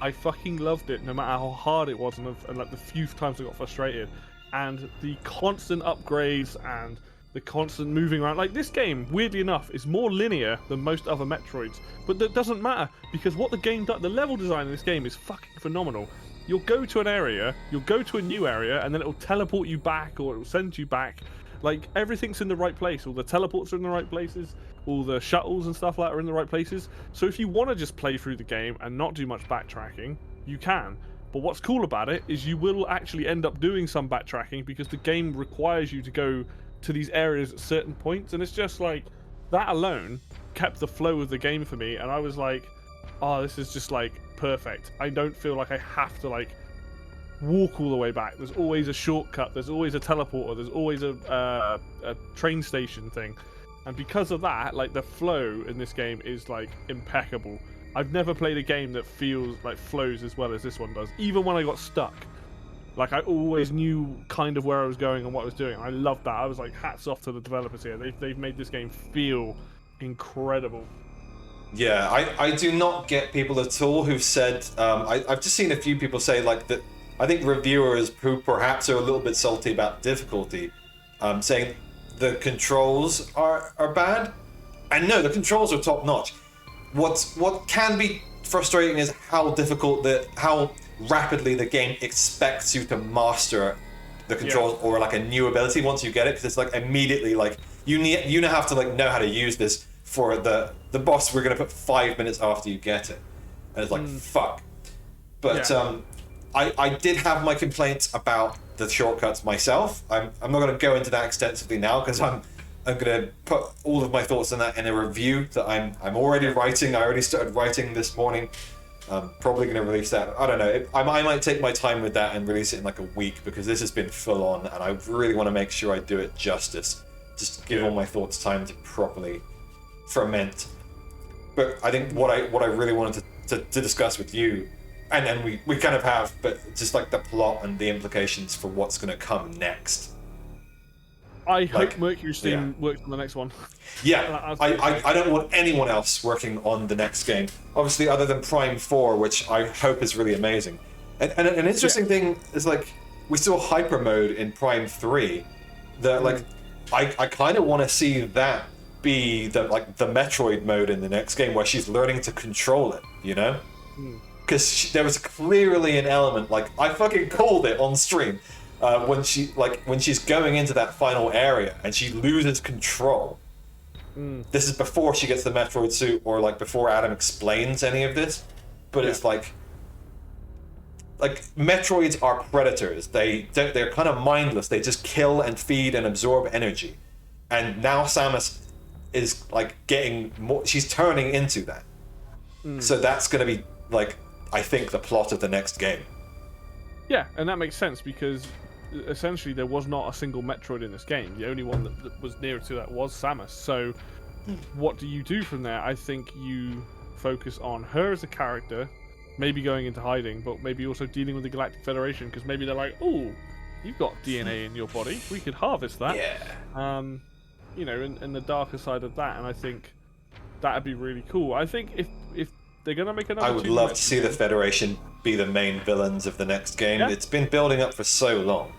I fucking loved it, no matter how hard it was, and like the few times I got frustrated. And the constant upgrades and the constant moving around. Like, this game, weirdly enough, is more linear than most other Metroids. But that doesn't matter, because what the game does, the level design in this game is fucking phenomenal. You'll go to an area, you'll go to a new area, and then it'll teleport you back, or it'll send you back. Like, everything's in the right place. All the teleports are in the right places. All the shuttles and stuff like that are in the right places. So if you want to just play through the game and not do much backtracking, you can. But what's cool about it is you will actually end up doing some backtracking, because the game requires you to go to these areas at certain points. And it's just like, that alone kept the flow of the game for me. And I was like, oh, this is just like perfect. I don't feel like I have to like walk all the way back. There's always a shortcut, there's always a teleporter, there's always a train station thing. And because of that, like, the flow in this game is like impeccable. I've never played a game that feels like flows as well as this one does. Even when I got stuck, like, I always knew kind of where I was going and what I was doing. I loved that. I was like, hats off to the developers here. They've made this game feel incredible. Yeah, I do not get people at all who've said, I've just seen a few people say, like, that I think reviewers who perhaps are a little bit salty about difficulty, saying the controls are bad. And no, the controls are top notch. What can be frustrating is how rapidly the game expects you to master the controls, or like a new ability once you get it, because it's like immediately like you now have to like know how to use this for the boss we're gonna put 5 minutes after you get it, and it's like fuck. But I did have my complaints about the shortcuts myself. I'm not going to go into that extensively now, because I'm going to put all of my thoughts on that in a review that I'm already writing. I already started writing this morning. I'm probably going to release that. I don't know. I might take my time with that and release it in like a week, because this has been full on, and I really want to make sure I do it justice. Just give all my thoughts time to properly ferment. But I think what I really wanted to discuss with you and then we kind of have, but just like the plot and the implications for what's going to come next. I hope Mercury's team works on the next one. Yeah, I don't want anyone else working on the next game. Obviously, other than Prime 4, which I hope is really amazing. And an interesting thing is, like, we saw Hyper Mode in Prime 3. That, like, I kind of want to see that be the Metroid mode in the next game, where she's learning to control it, you know? Because there was clearly an element, like, I fucking called it on stream. When she's going into that final area and she loses control. This is before she gets the Metroid suit, or like before Adam explains any of this. But it's like Metroids are predators. They're kind of mindless. They just kill and feed and absorb energy. And now Samus is like getting more. She's turning into that. So that's going to be like, I think, the plot of the next game. Yeah, and that makes sense because essentially there was not a single Metroid in this game. The only one that was nearer to that was Samus. So what do you do from there? I think you focus on her as a character, maybe going into hiding, but maybe also dealing with the Galactic Federation, because maybe they're like, oh, you've got DNA in your body, we could harvest that. You know, and the darker side of that, and I think that'd be really cool. I think if they're gonna make another, I would love to see the Federation be the main villains of the next game. It's been building up for so long.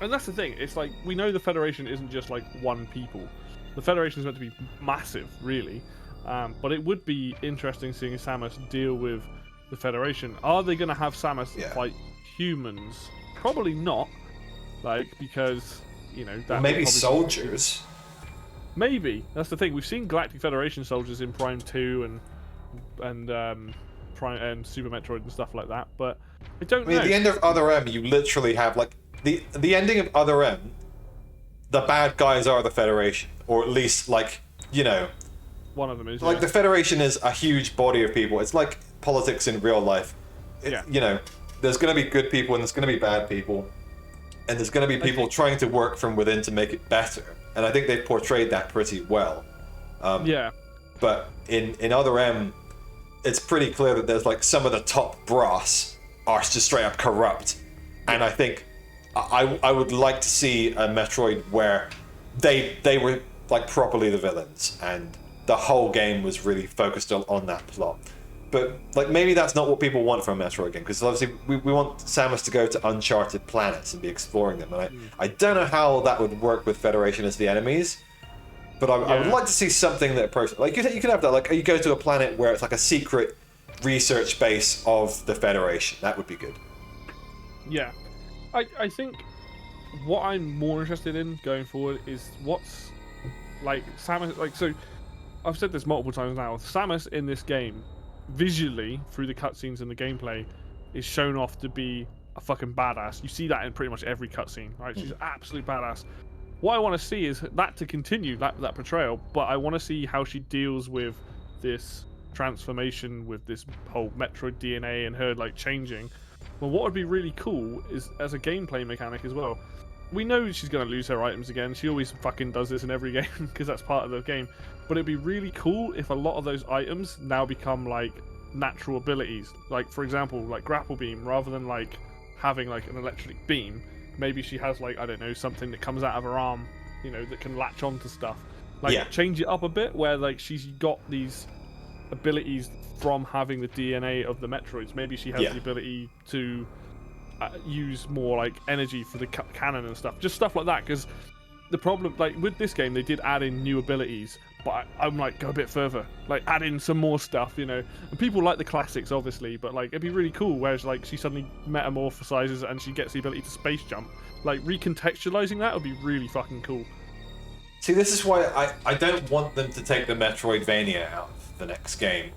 And that's the thing, it's like, we know the Federation isn't just like one people. The Federation is meant to be massive, really. But it would be interesting seeing Samus deal with the Federation. Are they going to have Samus fight humans? Probably not. Like, because, you know... that maybe soldiers. Maybe. That's the thing. We've seen Galactic Federation soldiers in Prime 2 and Super Metroid and stuff like that, but I don't know. At the end of Other M, you literally have, like... The ending of Other M, the bad guys are the Federation. Or at least, like, you know... One of them is, like, the Federation is a huge body of people. It's like politics in real life. You know, there's going to be good people and there's going to be bad people. And there's going to be people trying to work from within to make it better. And I think they've portrayed that pretty well. But in Other M, it's pretty clear that there's, like, some of the top brass are just straight up corrupt. And I think I would like to see a Metroid where they were, like, properly the villains, and the whole game was really focused on that plot. But, like, maybe that's not what people want from a Metroid game, because obviously we want Samus to go to uncharted planets and be exploring them. And I don't know how that would work with Federation as the enemies, but I would like to see something that approaches... Like, you could have that, like, you go to a planet where it's like a secret research base of the Federation. That would be good. Yeah. I think what I'm more interested in going forward is what's, like, Samus... Like, so, I've said this multiple times now. Samus in this game, visually, through the cutscenes and the gameplay, is shown off to be a fucking badass. You see that in pretty much every cutscene, right? She's absolute badass. What I want to see is that to continue, that portrayal, but I want to see how she deals with this transformation, with this whole Metroid DNA and her, like, changing. Well, what would be really cool is, as a gameplay mechanic as well, we know she's going to lose her items again. She always fucking does this in every game, because that's part of the game. But it'd be really cool if a lot of those items now become, like, natural abilities. Like, for example, like Grapple Beam, rather than, like, having, like, an electric beam, maybe she has, like, I don't know, something that comes out of her arm, you know, that can latch onto stuff. Like, change it up a bit, where, like, she's got these abilities from having the DNA of the Metroids. Maybe she has the ability to use more, like, energy for the cannon and stuff. Just stuff like that, because the problem, like, with this game, they did add in new abilities, but I'm like, go a bit further. Like, add in some more stuff, you know. And people like the classics, obviously, but, like, it'd be really cool, whereas, like, she suddenly metamorphosizes and she gets the ability to space jump. Like, recontextualizing that would be really fucking cool. See, this is why I don't want them to take the Metroidvania out of the next game.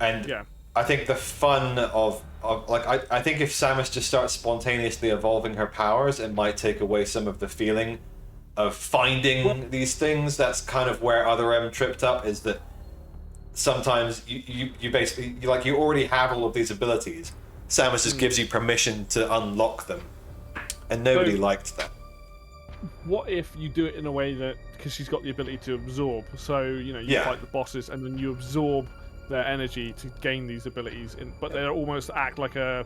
And I think the fun of like, I think if Samus just starts spontaneously evolving her powers, it might take away some of the feeling of finding these things. That's kind of where Other M tripped up, is that sometimes you basically, you already have all of these abilities. Samus just gives you permission to unlock them. And nobody liked that. What if you do it in a way that, because she's got the ability to absorb, so, you know, you fight the bosses and then you absorb their energy to gain these abilities, but they almost act like a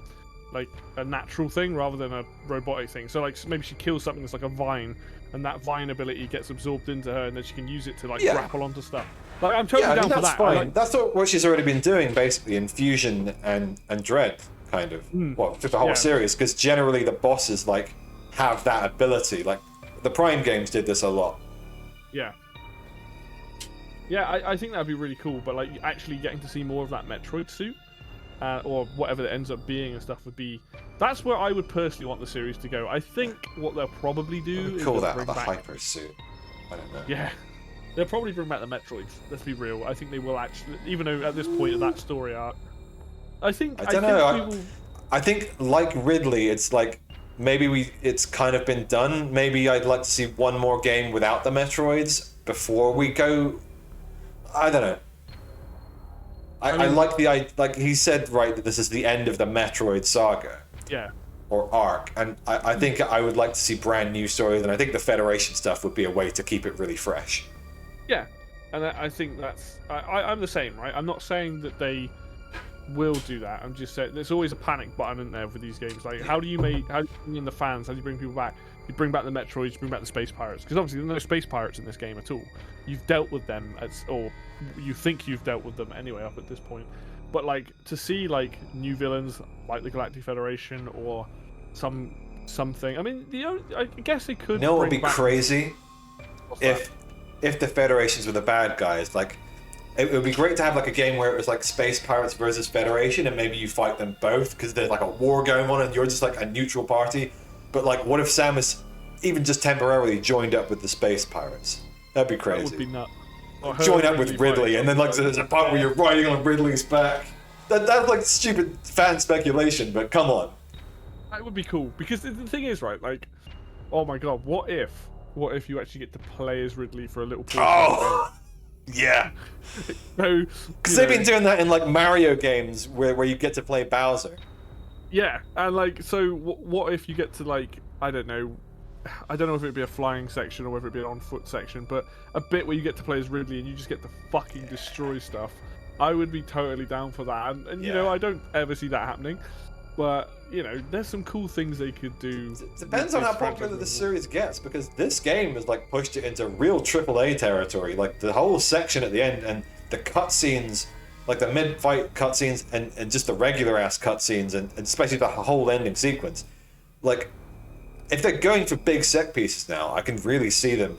natural thing rather than a robotic thing. So like maybe she kills something that's like a vine, and that vine ability gets absorbed into her, and then she can use it to like grapple onto stuff. Like I'm totally down for that. Fine. Like, that's what she's already been doing basically in Fusion and Dread, kind of. Well, through the whole series, because generally the bosses like have that ability. Like the Prime games did this a lot. Yeah. Yeah, I think that'd be really cool, but like actually getting to see more of that Metroid suit, or whatever it ends up being and stuff would be. That's where I would personally want the series to go. I think what they'll probably do is call that bring the back... hyper suit. I don't know. Yeah, they'll probably bring back the Metroids. Let's be real. I think they will actually, even though at this point of that story arc, I think I think like Ridley, it's like maybe it's kind of been done. Maybe I'd like to see one more game without the Metroids before we go. I don't know. I like like he said, right, that this is the end of the Metroid saga. Yeah. Or arc, and I think I would like to see brand new stories, and I think the Federation stuff would be a way to keep it really fresh. Yeah, and I think that's I'm the same, right? I'm not saying that they will do that. I'm just saying there's always a panic button in there for these games. Like, how do you bring in the fans? How do you bring people back? You bring back the Metroids, you bring back the Space Pirates, because obviously there's no Space Pirates in this game at all. You've dealt with them, or you think you've dealt with them anyway up at this point. But like to see like new villains like the Galactic Federation or something. I mean, I guess they could. You know what would be crazy? If the Federations were the bad guys, like it would be great to have like a game where it was like Space Pirates versus Federation, and maybe you fight them both because there's like a war going on, and you're just like a neutral party. But like, what if Samus even just temporarily joined up with the Space Pirates? That'd be crazy. That would be nuts. Join up with Ridley, and then like there's a part where you're riding on Ridley's back. That's like stupid fan speculation, but come on. That would be cool, because the thing is, right, like, oh my god, what if you actually get to play as Ridley for a little portion? Oh, yeah. So, because they've been doing that in like Mario games where you get to play Bowser. Yeah, and like, so what if you get to like, I don't know if it'd be a flying section or whether it'd be an on-foot section, but a bit where you get to play as Ridley and you just get to fucking destroy stuff. I would be totally down for that, and you know, I don't ever see that happening. But, you know, there's some cool things they could do. It depends on how popular the series gets, because this game has like pushed it into real AAA territory. Like the whole section at the end and the cutscenes, like the mid-fight cutscenes and just the regular ass cutscenes, and especially the whole ending sequence. Like, if they're going for big set pieces now, I can really see them.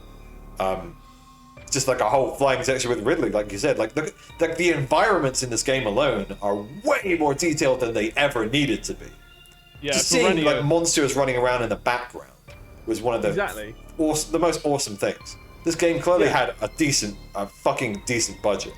Just like a whole flying section with Ridley, like you said. Like the environments in this game alone are way more detailed than they ever needed to be. Yeah, just seeing like monsters running around in the background was one of the the most awesome things. This game clearly had a fucking decent budget.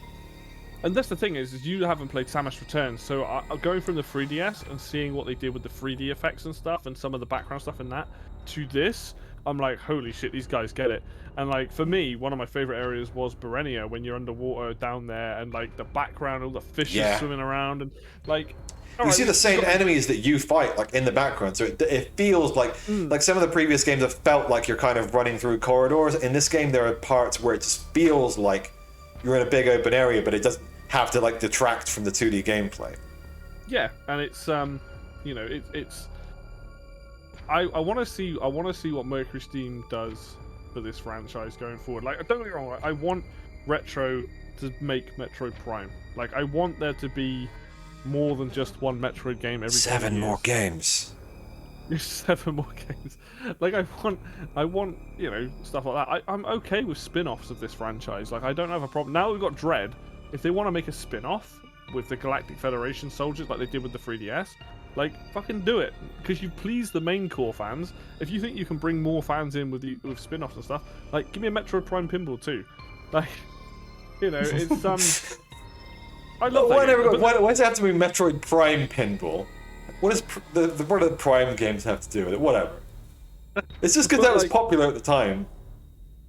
And that's the thing is you haven't played Samus Returns, so going from the 3DS and seeing what they did with the 3D effects and stuff and some of the background stuff in that to this, I'm like, holy shit, these guys get it. And like for me, one of my favorite areas was Berenia, when you're underwater down there, and like the background, all the fishes swimming around, and like you see the same enemies that you fight like in the background, so it feels like some of the previous games have felt like you're kind of running through corridors. In this game, there are parts where it just feels like you're in a big open area, but it doesn't have to like detract from the 2D gameplay. Yeah, and it's you know, it's. I want to see what Mercury Steam does for this franchise going forward. Like, don't get me wrong, I want Retro to make Metroid Prime. Like, I want there to be more than just one Metroid game every 7 more games. 7 more games. Like, I want, you know, stuff like that. I'm okay with spin-offs of this franchise. Like, I don't have a problem. Now we've got Dread. If they want to make a spin-off with the Galactic Federation soldiers like they did with the 3DS, like, fucking do it, because you please the main core fans. If you think you can bring more fans in with spin-offs and stuff, like, give me a Metroid Prime Pinball too. Like, you know, it's I love that. Why does it have to be Metroid Prime Pinball? What does what do the Prime games have to do with it? Whatever. It's just because that was popular at the time.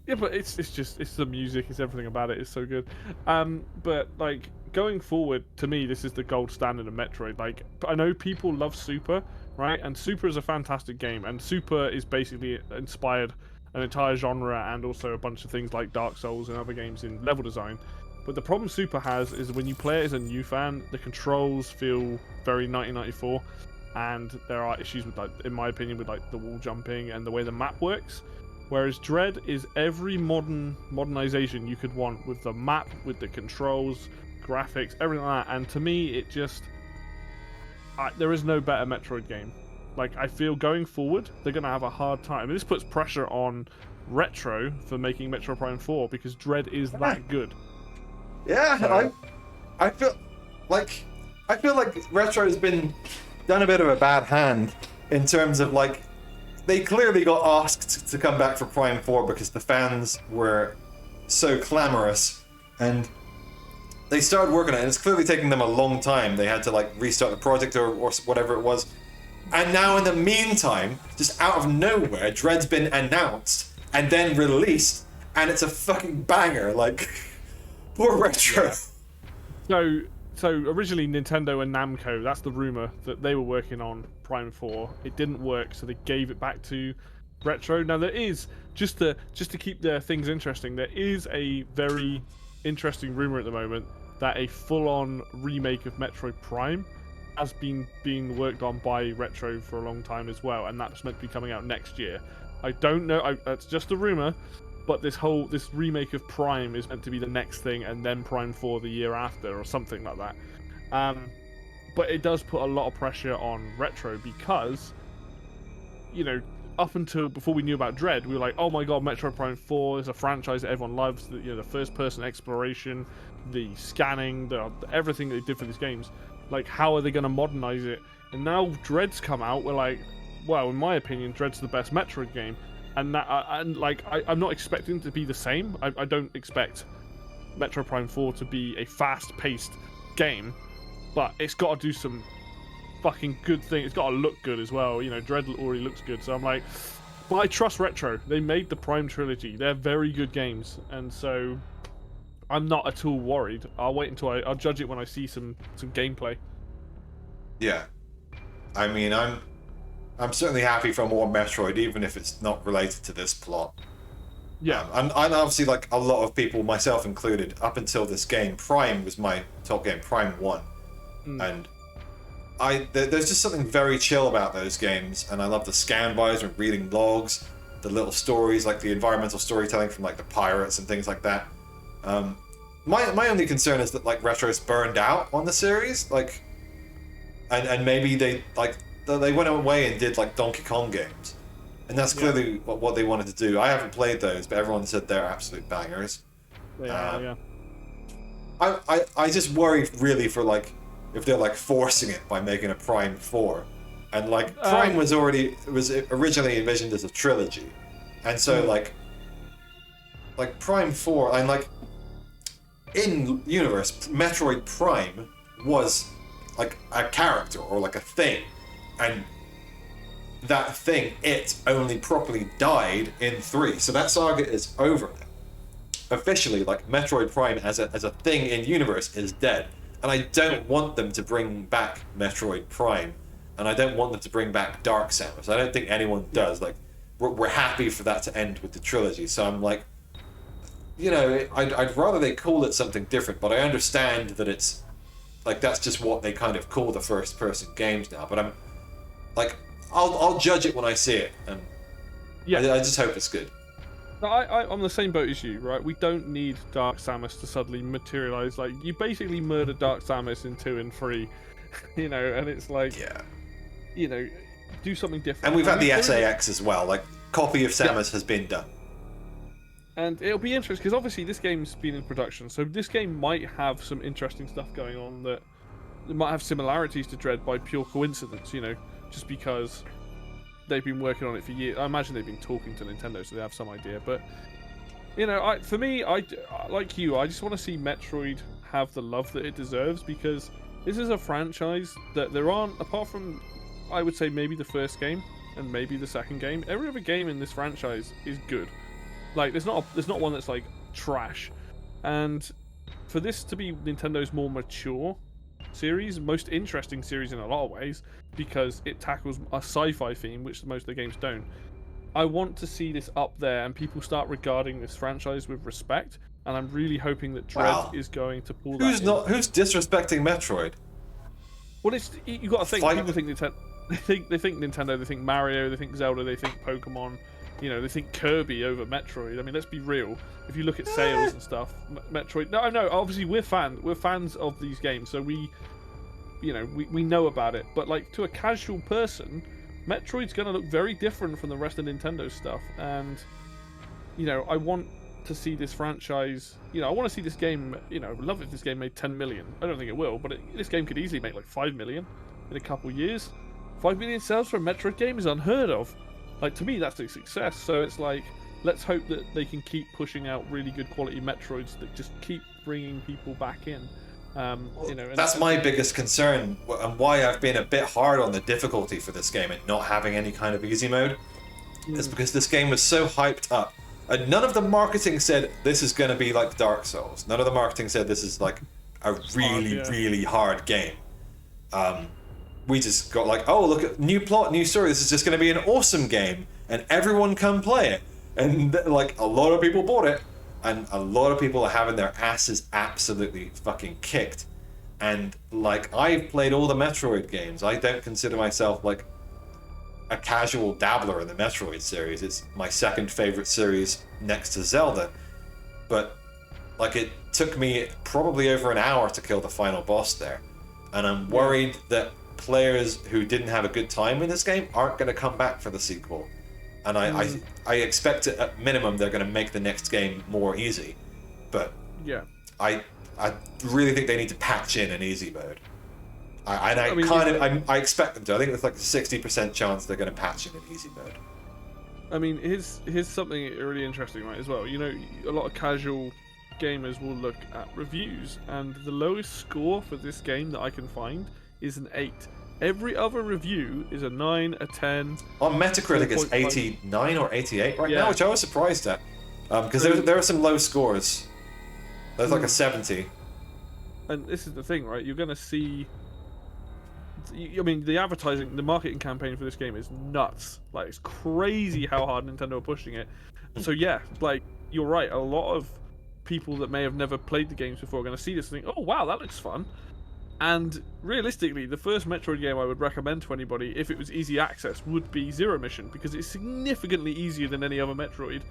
Yeah, but it's the music, it's everything about it. It's so good. But like, going forward, to me, this is the gold standard of Metroid. Like, I know people love Super, right? And Super is a fantastic game, and Super is basically inspired an entire genre and also a bunch of things like Dark Souls and other games in level design. But the problem Super has is when you play it as a new fan, the controls feel very 1994, and there are issues with, like, in my opinion, with like the wall jumping and the way the map works. Whereas Dread is every modernization you could want, with the map, with the controls, graphics, everything like that. And to me, it just there is no better Metroid game. Like, I feel going forward, they're gonna have a hard time. And this puts pressure on Retro for making Metroid Prime 4 because Dread is that good. Yeah, So, I feel like Retro has been done a bit of a bad hand in terms of, like, they clearly got asked to come back for Prime 4 because the fans were so clamorous, and they started working on it, and it's clearly taking them a long time. They had to, like, restart the project or whatever it was. And now in the meantime, just out of nowhere, Dread's been announced and then released, and it's a fucking banger. Like, poor Retro. So originally Nintendo and Namco, that's the rumor, that they were working on Prime 4. It didn't work, so they gave it back to Retro. Now there is, just to keep their things interesting, there is a very interesting rumor at the moment that a full-on remake of Metroid Prime has been being worked on by Retro for a long time as well, and that's meant to be coming out next year. I don't know, that's just a rumor, but this remake of Prime is meant to be the next thing, and then Prime 4 the year after, or something like that. But it does put a lot of pressure on Retro because, you know, up until before we knew about Dread, we were like, oh my god, Metroid Prime 4 is a franchise that everyone loves. The first-person exploration, the scanning, everything they did for these games. Like, how are they going to modernize it? And now Dread's come out, we're like, well, in my opinion, Dread's the best Metroid game. And I'm not expecting it to be the same. I don't expect Metroid Prime 4 to be a fast-paced game, but it's got to do some fucking good thing. It's got to look good as well. You know, Dread already looks good, so I'm like, but I trust Retro. They made the Prime trilogy. They're very good games, and so I'm not at all worried. I'll wait until I'll judge it when I see some gameplay. Yeah, I mean, I'm certainly happy for more Metroid, even if it's not related to this plot. Yeah. And obviously, like a lot of people, myself included, up until this game, Prime was my top game, Prime 1. And there's just something very chill about those games, and I love the scan bys and reading logs, the little stories, like the environmental storytelling from, like, the pirates and things like that. My only concern is that, like, Retro's burned out on the series, like, and maybe they went away and did, like, Donkey Kong games. And that's clearly what they wanted to do. I haven't played those, but everyone said they're absolute bangers. They are, yeah. I just worry, really, for, like, if they're, like, forcing it by making a Prime 4. And, like, Prime was originally envisioned as a trilogy. And so, like, Prime 4, and, like, in universe, Metroid Prime was, like, a character, or, like, a thing. And that thing, it only properly died in 3. So that saga is over now. Officially, like, Metroid Prime as a thing in universe is dead. And I don't want them to bring back Metroid Prime. And I don't want them to bring back Dark Samus. I don't think anyone does. Like, we're happy for that to end with the trilogy. So I'm like, you know, I'd rather they call it something different, but I understand that it's, like, that's just what they kind of call the first-person games now. But I'm, like, I'll judge it when I see it, and I just hope it's good. No, I'm on the same boat as you, right? We don't need Dark Samus to suddenly materialize. Like, you basically murdered Dark Samus in 2 and 3, you know, and it's like, you know, do something different. And we've had the SAX as well, like, copy of Samus has been done. And it'll be interesting, because obviously this game's been in production, so this game might have some interesting stuff going on that might have similarities to Dread by pure coincidence, you know, just because they've been working on it for years. I imagine they've been talking to Nintendo, so they have some idea. But, you know, for me, like you, I just want to see Metroid have the love that it deserves, because this is a franchise that there aren't, apart from, I would say, maybe the first game and maybe the second game, every other game in this franchise is good. Like, there's not one that's, like, trash. And for this to be Nintendo's more mature series, most interesting series in a lot of ways, because it tackles a sci-fi theme, which most of the games don't, I want to see this up there and people start regarding this franchise with respect. And I'm really hoping that Dread Wow. is going to pull Who's that in. who's disrespecting Metroid? Well, it's you got to think. Fight- People think Nintendo. They think Nintendo. They think Mario. They think Zelda. They think Pokemon. You know, they think Kirby over Metroid. I mean, let's be real. If you look at sales and stuff, Metroid. No, no. Obviously, we're fans of these games, so we know about it. But like to a casual person, Metroid's going to look very different from the rest of Nintendo stuff. And I want to see this franchise. I want to see this game. I would love if this game made 10 million. I don't think it will, but this game could easily make like 5 million in a couple years. 5 million sales for a Metroid game is unheard of. Like, to me, that's a success. So it's like, let's hope that they can keep pushing out really good quality Metroids that just keep bringing people back in. That's my biggest concern, and why I've been a bit hard on the difficulty for this game and not having any kind of easy mode, is because this game was so hyped up. And none of the marketing said this is going to be like Dark Souls. None of the marketing said this is like a really hard game. We just got like, oh, look at new plot, new story. This is just going to be an awesome game, and everyone come play it. And like a lot of people bought it, and a lot of people are having their asses absolutely fucking kicked. And like, I've played all the Metroid games. I don't consider myself like a casual dabbler in the Metroid series. It's my second favorite series next to Zelda. But like, it took me probably over an hour to kill the final boss there. And I'm worried that players who didn't have a good time in this game aren't going to come back for the sequel. And I expect it, at minimum, they're going to make the next game more easy. But yeah, I really think they need to patch in an easy mode. I expect them to. I think it's like a 60% chance they're going to patch in an easy mode. I mean, here's something really interesting, right, as well. A lot of casual gamers will look at reviews, and the lowest score for this game that I can find is an 8. Every other review is a 9, a 10. On Metacritic, it's 89 or 88 right now, which I was surprised at. Because there are some low scores. There's like a 70. And this is the thing, right? You're going to see... I mean, the marketing campaign for this game is nuts. Like, it's crazy how hard Nintendo are pushing it. So yeah, like, you're right. A lot of people that may have never played the games before are going to see this and think, oh wow, that looks fun. And realistically, the first Metroid game I would recommend to anybody, if it was easy access, would be Zero Mission, because it's significantly easier than any other Metroid.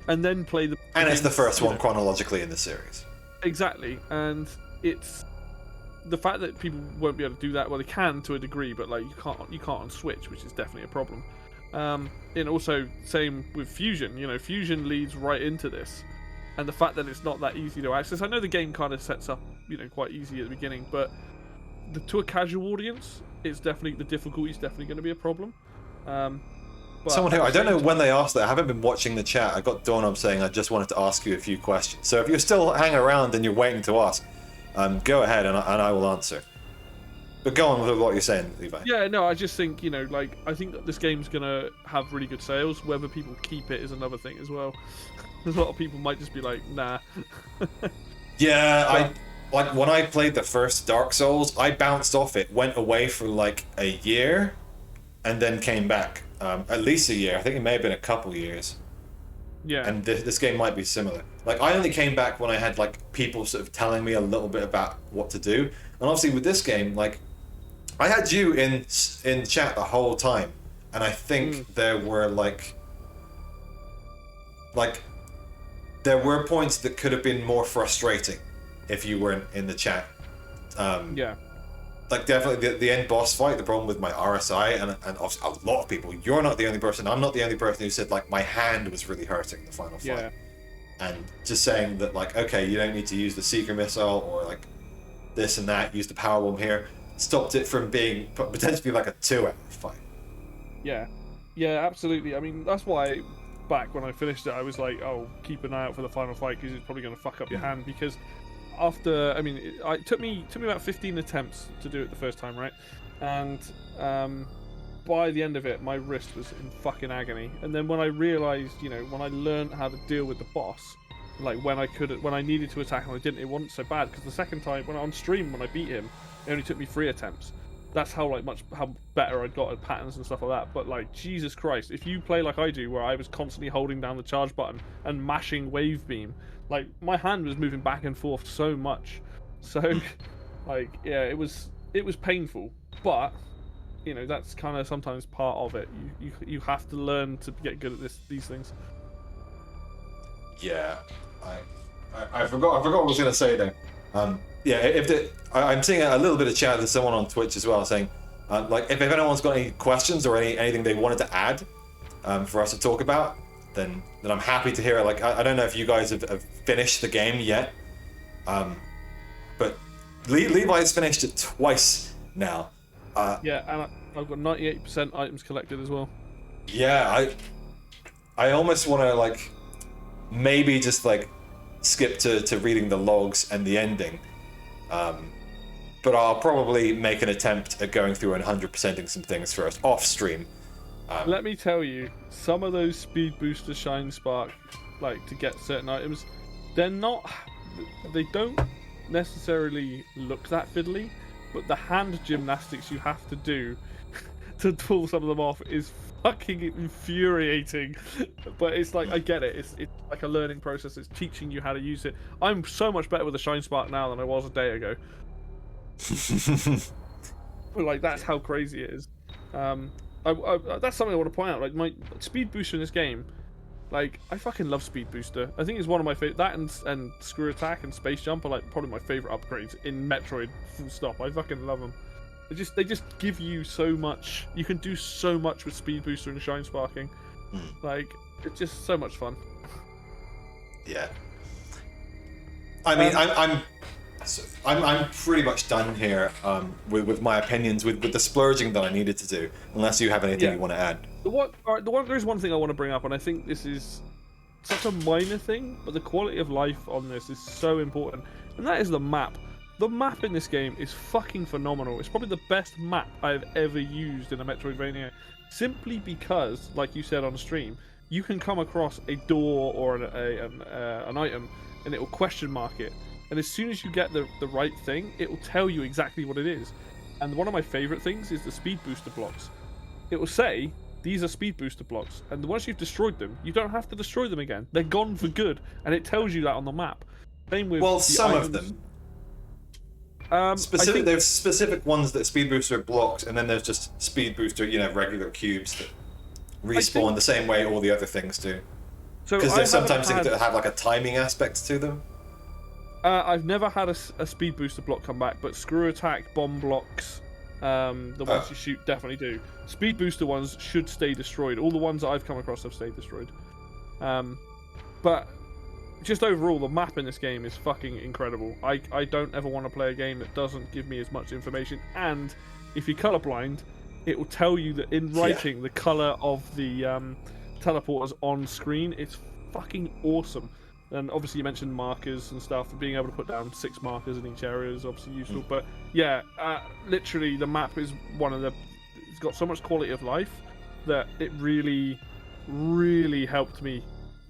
And then play the... And it's the first one chronologically in the series. Exactly. And it's... The fact that people won't be able to do that, well, they can to a degree, but like you can't on Switch, which is definitely a problem. And also, same with Fusion. Fusion leads right into this. And the fact that it's not that easy to access, I know the game kind of sets up, quite easy at the beginning, but to a casual audience, the difficulty is definitely going to be a problem. But someone here, I don't know when they asked that. I haven't been watching the chat. I got Dawn up saying I just wanted to ask you a few questions. So if you're still hanging around and you're waiting to ask, go ahead and I will answer. But go on with what you're saying, Levi. Yeah, no, I just think, I think that this game's going to have really good sales. Whether people keep it is another thing as well. There's a lot of people might just be like, nah. Yeah, like when I played the first Dark Souls, I bounced off it, went away for like a year, and then came back. At least a year. I think it may have been a couple years. Yeah. And this game might be similar. Like, I only came back when I had like people sort of telling me a little bit about what to do. And obviously with this game, like, I had you in chat the whole time, and I think there were like there were points that could have been more frustrating if you weren't in the chat. Yeah. Like, definitely the end boss fight, the problem with my RSI, and obviously a lot of people, you're not the only person, I'm not the only person who said, like, my hand was really hurting the final fight. Yeah. And just saying that, like, okay, you don't need to use the Seeker Missile, or, like, this and that, use the Power Bomb here, stopped it from being potentially like a 2-hour fight. Yeah. Yeah, absolutely. I mean, that's why back when I finished it, I was like, oh, keep an eye out for the final fight, because it's probably going to fuck up your hand, because after, I mean, it took me about 15 attempts to do it the first time, right? And by the end of it, my wrist was in fucking agony. And then when I realized, when I learned how to deal with the boss, like when I needed to attack and I didn't, it wasn't so bad, because the second time, when I beat him, it only took me 3 attempts. that's how how better I'd got at patterns and stuff like that. But like, Jesus Christ, if you play like I do, where I was constantly holding down the charge button and mashing wave beam, like my hand was moving back and forth so much. So, like, yeah, it was painful, but you know, that's kind of sometimes part of it. You have to learn to get good at these things. Yeah, I forgot what I was gonna say there. Yeah, I'm seeing a little bit of chat with someone on Twitch as well saying, like, if anyone's got any questions or anything they wanted to add for us to talk about, then I'm happy to hear it. Like, I don't know if you guys have finished the game yet, but Levi's finished it twice now. Yeah, and I've got 98% items collected as well. Yeah, I almost want to, like, maybe just like skip to reading the logs and the ending, but I'll probably make an attempt at going through and 100%ing some things first off stream. Let me tell you, some of those speed booster shine spark, like, to get certain items, they don't necessarily look that fiddly, but the hand gymnastics you have to do to pull some of them off is fucking infuriating. But it's like, I get it. It's like a learning process. It's teaching you how to use it. I'm so much better with the shine spark now than I was a day ago. But like, that's how crazy it is. That's something I want to point out. Like, my speed booster in this game, like, I fucking love speed booster. I think it's one of my favorite. That and screw attack and space jump are like probably my favorite upgrades in Metroid. Full stop. I fucking love them. They just give you so much. You can do so much with speed booster and shine sparking. Like, it's just so much fun. Yeah. I mean, I'm pretty much done here with my opinions, with the splurging that I needed to do. Unless you have anything you want to add. There's one thing I want to bring up, and I think this is such a minor thing, but the quality of life on this is so important, and that is the map. The map in this game is fucking phenomenal. It's probably the best map I've ever used in a Metroidvania, simply because, like you said on stream, you can come across a door or an item, and it will question mark it. And as soon as you get the right thing, it will tell you exactly what it is. And one of my favorite things is the speed booster blocks. It will say, these are speed booster blocks, and once you've destroyed them, you don't have to destroy them again. They're gone for good, and it tells you that on the map. Same with some items. of them. There's specific ones that speed booster are blocked, and then there's just speed booster, regular cubes that respawn the same way all the other things do. Because there's sometimes things that have like a timing aspect to them. I've never had a speed booster block come back, but screw attack, bomb blocks, the ones you shoot definitely do. Speed booster ones should stay destroyed. All the ones that I've come across have stayed destroyed. But just overall, the map in this game is fucking incredible. I don't ever want to play a game that doesn't give me as much information. And if you're colorblind, it will tell you that in writing the color of the teleporters on screen. It's fucking awesome. And obviously you mentioned markers and stuff. Being able to put down 6 markers in each area is obviously useful. But yeah, literally the map is one of the... It's got so much quality of life that it really, really helped me.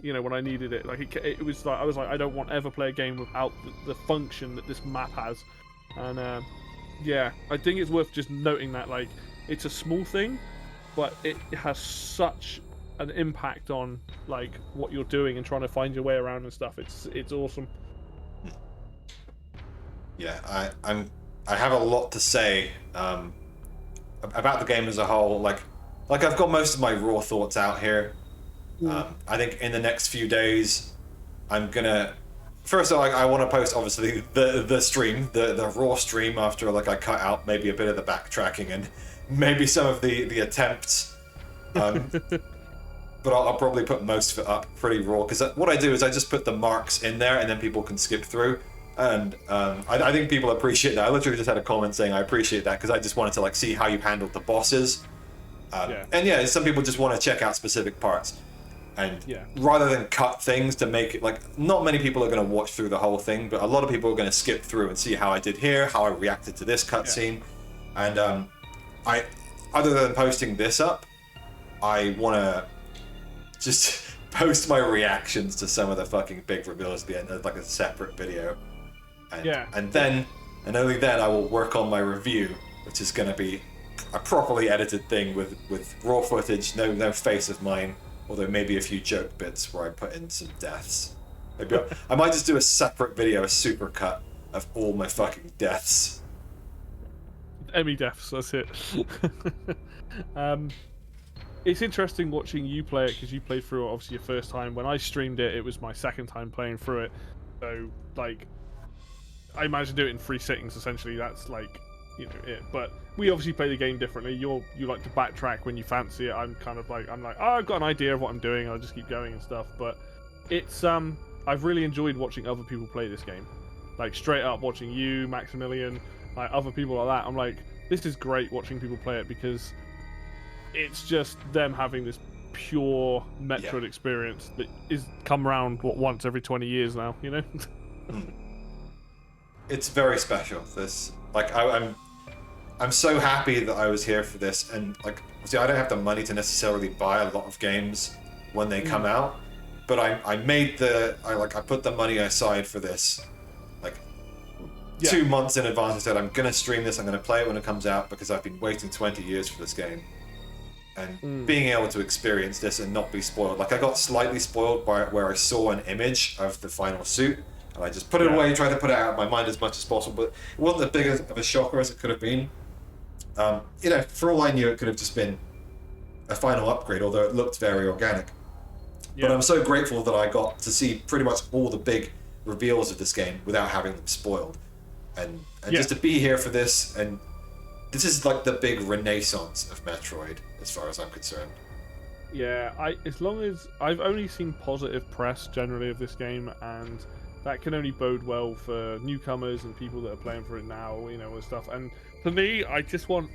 When I needed it, like it was like I was like, I don't want to ever play a game without the function that this map has, and yeah, I think it's worth just noting that, like, it's a small thing, but it has such an impact on like what you're doing and trying to find your way around and stuff. It's awesome. Yeah, I have a lot to say about the game as a whole. Like I've got most of my raw thoughts out here. I think in the next few days, I'm gonna... First of all, I want to post, obviously, the stream, the raw stream, after like I cut out maybe a bit of the backtracking and maybe some of the attempts. But I'll probably put most of it up pretty raw, because what I do is I just put the marks in there and then people can skip through. And I think people appreciate that. I literally just had a comment saying I appreciate that, because I just wanted to like see how you handled the bosses. And yeah, some people just want to check out specific parts. And rather than cut things to make it, like, not many people are going to watch through the whole thing, but a lot of people are going to skip through and see how I did here, how I reacted to this cutscene. And I, other than posting this up, I want to just post my reactions to some of the fucking big reveals at the end as like a separate video. And, and only then I will work on my review which is going to be a properly edited thing with raw footage, no face of mine, although maybe a few joke bits where I put in some deaths. Maybe I might just do a separate video, a supercut of all my fucking deaths. Emmy deaths, that's it. It's interesting watching you play it because you played through it obviously your first time. When I streamed it, it was my second time playing through it. So, like, I managed to do it in 3 sittings, essentially. That's, like, you know, it. But we obviously play the game differently. You like to backtrack when you fancy it. I'm kind of like, oh, I've got an idea of what I'm doing. I'll just keep going and stuff. But it's, I've really enjoyed watching other people play this game. Like, straight up watching you, Maximilian, like, other people like that. I'm like, this is great watching people play it because it's just them having this pure Metroid experience that is come around once every 20 years now, you know. It's very special. This, like, I'm so happy that I was here for this, and like, see, I don't have the money to necessarily buy a lot of games when they come out, but I put the money aside for this, like, 2 months in advance. I said I'm gonna stream this, I'm gonna play it when it comes out because I've been waiting 20 years for this game. And being able to experience this and not be spoiled. Like, I got slightly spoiled by where I saw an image of the final suit, and I just put it away, tried to put it out of my mind as much as possible, but it wasn't as big of a shocker as it could have been. You know, for all I knew, it could have just been a final upgrade, although it looked very organic. But I'm so grateful that I got to see pretty much all the big reveals of this game without having them spoiled. And just to be here for this, and this is like the big renaissance of Metroid, as far as I'm concerned. Yeah, as long as I've only seen positive press generally of this game, and that can only bode well for newcomers and people that are playing for it now, you know, and stuff. And for me, I just want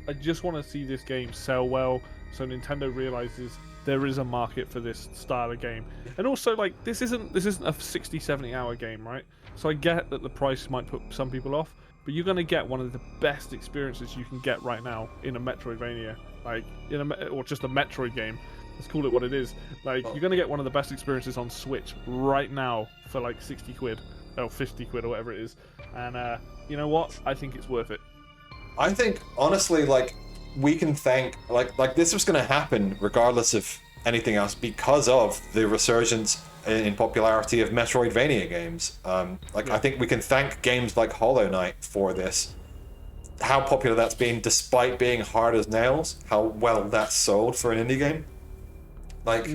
to see this game sell well, so Nintendo realizes there is a market for this style of game. And also, like, this isn't a 60, 70 hour game, right? So I get that the price might put some people off, but you're going to get one of the best experiences you can get right now in a Metroidvania, like or just a Metroid game. Let's call it what it is. Like, you're going to get one of the best experiences on Switch right now for like 60 quid, or 50 quid, or whatever it is. And you know what? I think it's worth it. I think, honestly, like, we can thank, like this was going to happen regardless of anything else because of the resurgence in popularity of Metroidvania games. I think we can thank games like Hollow Knight for this. How popular that's been, despite being hard as nails, how well that's sold for an indie game. Like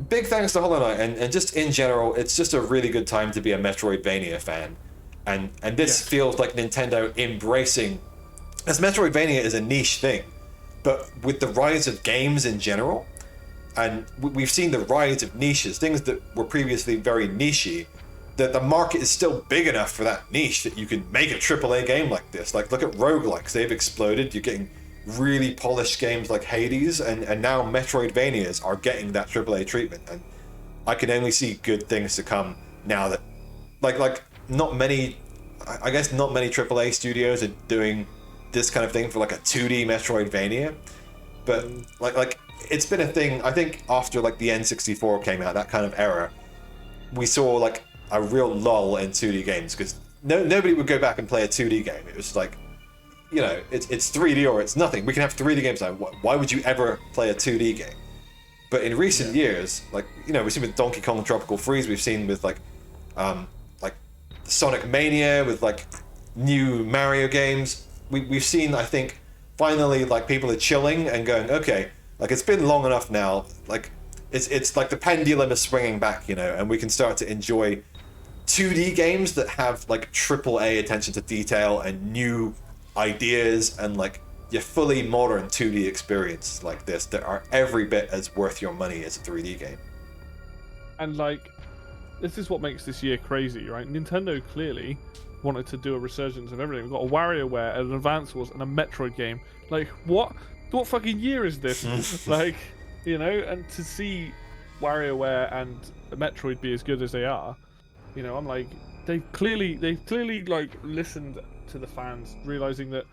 big thanks to Hollow Knight, and just in general, it's just a really good time to be a Metroidvania fan. And this feels like Nintendo embracing, as Metroidvania is a niche thing, but with the rise of games in general, and we've seen the rise of niches, things that were previously very nichey, that the market is still big enough for that niche that you can make a AAA game like this. Like, look at roguelikes, they've exploded. You're getting really polished games like Hades, and now Metroidvanias are getting that AAA treatment. And I can only see good things to come now that, like not many AAA studios are doing this kind of thing for like a 2D Metroidvania. But like it's been a thing, I think, after like the N64 came out, that kind of era, we saw like a real lull in 2D games, because nobody would go back and play a 2D game. It was like, you know, it's 3D or it's nothing. We can have 3D games now. Why would you ever play a 2D game? But in recent years, like, you know, we've seen with Donkey Kong Tropical Freeze, we've seen with like Sonic Mania, with like new Mario games. We've seen, I think, finally, like, people are chilling and going, okay, like, it's been long enough now, like, it's like the pendulum is swinging back, you know, and we can start to enjoy 2D games that have like AAA attention to detail and new ideas, and like your fully modern 2D experience like this that are every bit as worth your money as a 3D game. And like, this is what makes this year crazy, right? Nintendo clearly wanted to do a resurgence of everything. We've got a WarioWare, an Advance Wars, and a Metroid game. Like, what fucking year is this? Like, you know, and to see WarioWare and Metroid be as good as they are, you know, I'm like, they've clearly like listened to the fans, realizing that,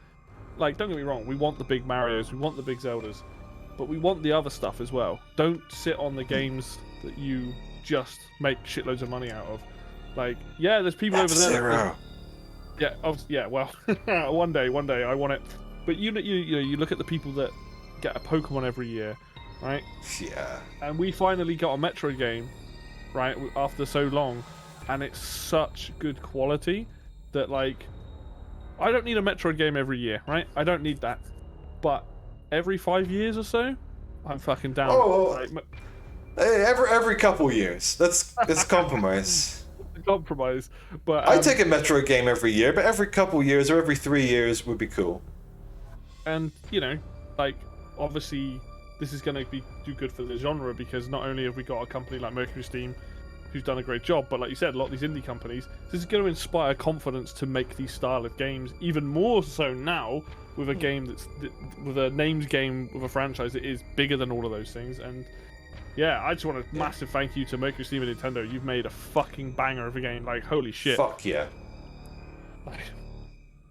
like, don't get me wrong, we want the big Marios, we want the big Zeldas, but we want the other stuff as well. Don't sit on the games that you just make shitloads of money out of. Like, yeah, there's people over there. Yeah, yeah. Well, one day I want it. But you look at the people that get a Pokemon every year, right? Yeah. And we finally got a Metroid game, right? After so long, and it's such good quality that like I don't need a Metroid game every year, right? I don't need that. But every 5 years or so, I'm fucking down. Oh, Like, every couple years. That's compromise. compromise. But I take a Metroid game every year, but every couple years or every 3 years would be cool. and like obviously this is going to do good for the genre because not only have we got a company like Mercury Steam who's done a great job, but like you said, a lot of these indie companies, this is going to inspire confidence to make these style of games even more so now with a game with a named game with a franchise that is bigger than all of those things. And yeah, I just want a massive thank you to Mercury Steam and Nintendo. You've made a fucking banger of a game. Like, holy shit. Fuck yeah.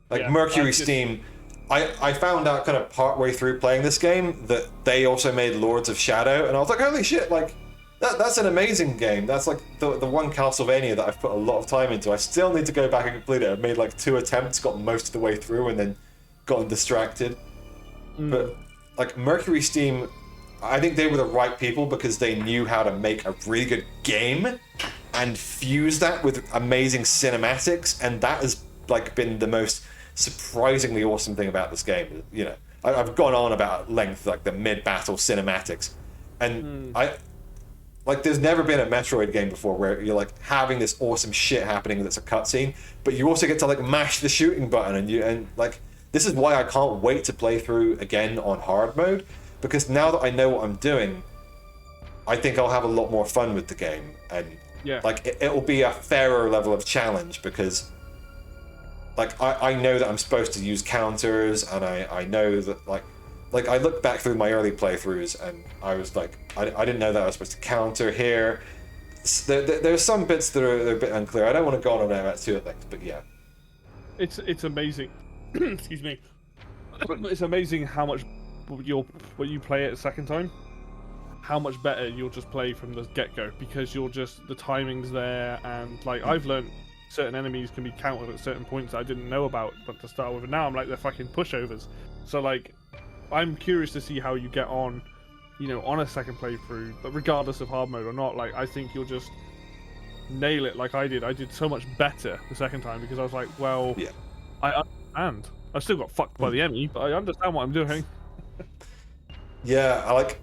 Like yeah, Mercury Steam, I found out kind of partway through playing this game that they also made Lords of Shadow, and I was like, holy shit, like, that's an amazing game. That's like the one Castlevania that I've put a lot of time into. I still need to go back and complete it. I've made like 2 attempts, got most of the way through, and then gotten distracted. But like Mercury Steam, I think they were the right people because they knew how to make a really good game and fuse that with amazing cinematics, and that has like been the most surprisingly awesome thing about this game. You know, I've gone on about at length like the mid-battle cinematics, and there's never been a Metroid game before where you're like having this awesome shit happening that's a cutscene, but you also get to like mash the shooting button, and like this is why I can't wait to play through again on hard mode, because now that I know what I'm doing, I think I'll have a lot more fun with the game, and like it'll be a fairer level of challenge because like I know that I'm supposed to use counters, and I know that like I look back through my early playthroughs and I was like I didn't know that I was supposed to counter here. There's some bits that are a bit unclear. I don't want to go on about too at length, but yeah, it's amazing. Excuse me. It's amazing how much when you play it a second time, how much better you'll just play from the get-go, because you're just the timing's there, and like I've learned certain enemies can be countered at certain points that I didn't know about but to start with, and now I'm like they're fucking pushovers. So like I'm curious to see how you get on, on a second playthrough, but regardless of hard mode or not. Like I think you'll just nail it like I did. I did so much better the second time because I was like, well, I understand. I still got fucked by the enemy, but I understand what I'm doing. Yeah, I like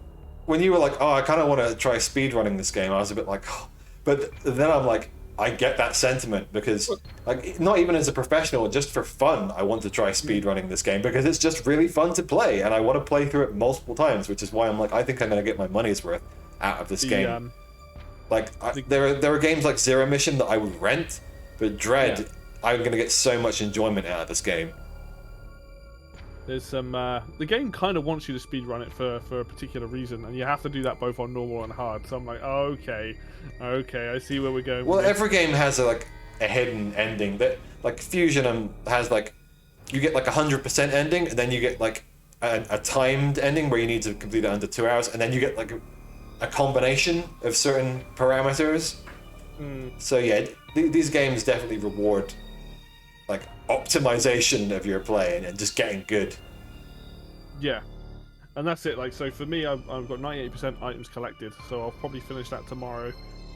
when you were like, oh, I kind of want to try speedrunning this game. I was a bit like, oh. But then I'm like, I get that sentiment because, like, not even as a professional, just for fun, I want to try speedrunning this game because it's just really fun to play, and I want to play through it multiple times, which is why I'm like, I think I'm going to get my money's worth out of this game. Like, there are games like Zero Mission that I would rent, but Dread, I'm going to get so much enjoyment out of this game. There's some the game kind of wants you to speedrun it for a particular reason, and you have to do that both on normal and hard. So I'm like, oh, okay, I see where we're going. Well, every game has a hidden ending. That like Fusion has like you get like 100% ending, and then you get like a timed ending where you need to complete it under 2 hours, and then you get like a combination of certain parameters. So yeah, these games definitely reward like optimization of your play and just getting good. Yeah, and that's it. Like, so for me, I've got 98% items collected, so I'll probably finish that tomorrow,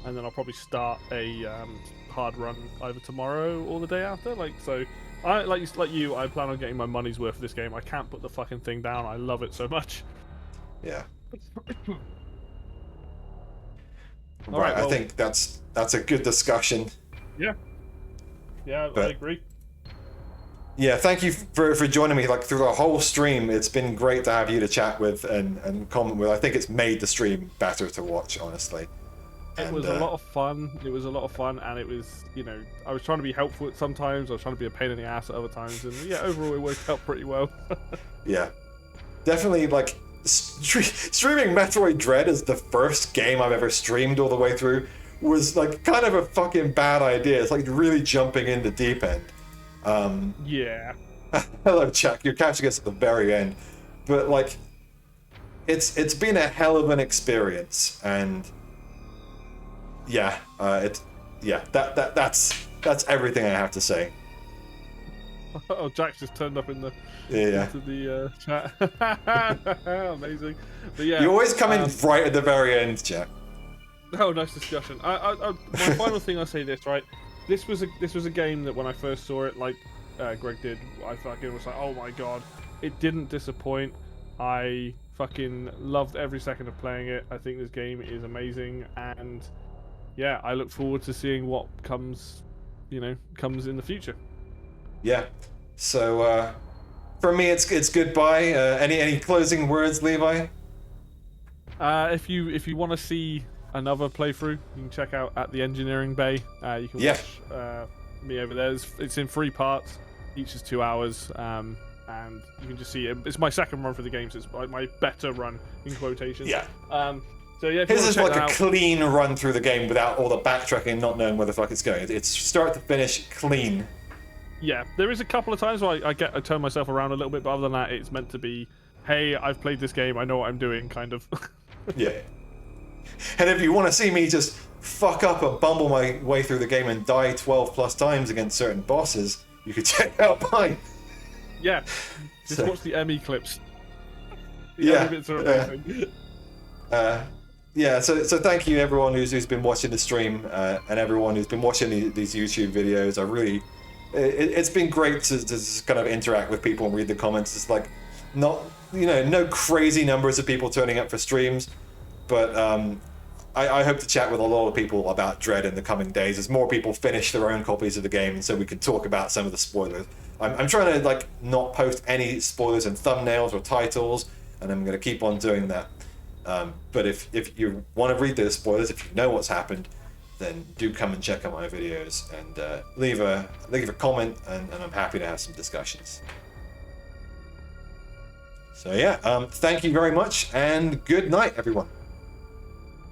and then I'll probably start a hard run either tomorrow or the day after. Like, so I like you, I plan on getting my money's worth of this game. I can't put the fucking thing down. I love it so much. Yeah. All right, well, I think that's a good discussion. Yeah, I agree. Yeah, thank you for joining me like through the whole stream. It's been great to have you to chat with and comment with. I think it's made the stream better to watch, honestly. It was a lot of fun. It was a lot of fun, and it was, I was trying to be helpful at sometimes. I was trying to be a pain in the ass at other times, and yeah, overall it worked out pretty well. Yeah, definitely. Like streaming Metroid Dread as the first game I've ever streamed all the way through was like kind of a fucking bad idea. It's like really jumping in the deep end. Yeah. Hello, Chuck. You're catching us at the very end, but like, it's been a hell of an experience, and yeah, that's everything I have to say. Oh, Jack just turned up in the Yeah. into the chat. Amazing. But yeah, You always come in right at the very end, Jack. oh, nice discussion. My final thing, I'll say this, right? This was a game that when I first saw it, like Greg did, I fucking was like, oh my god, it didn't disappoint. I fucking loved every second of playing it. I think this game is amazing, and yeah, I look forward to seeing what comes in the future. Yeah. So for me, it's goodbye. Any closing words, Levi? If you want to see another playthrough, you can check out at the engineering bay. You can watch me over there. It's in 3 parts. Each is 2 hours. And you can just see it. It's my second run for the game, so it's my better run in quotations. Yeah. So yeah, His is like a clean run through the game without all the backtracking and not knowing where the fuck it's going. It's start to finish clean. Yeah, there is a couple of times where I turn myself around a little bit, but other than that, it's meant to be, hey, I've played this game, I know what I'm doing, kind of. Yeah. And if you want to see me just fuck up and bumble my way through the game and die 12 plus times against certain bosses, you could check out mine. Yeah, just watch the ME clips. Yeah. Bits are amazing. Yeah, so thank you everyone who's been watching the stream and everyone who's been watching these YouTube videos. It's been great to just kind of interact with people and read the comments. It's like no crazy numbers of people turning up for streams, but I hope to chat with a lot of people about Dread in the coming days as more people finish their own copies of the game, and so we can talk about some of the spoilers. I'm trying to like not post any spoilers in thumbnails or titles, and I'm going to keep on doing that. But if you want to read those spoilers, if you know what's happened, then do come and check out my videos and leave a comment, and I'm happy to have some discussions. So yeah, thank you very much, and good night, everyone.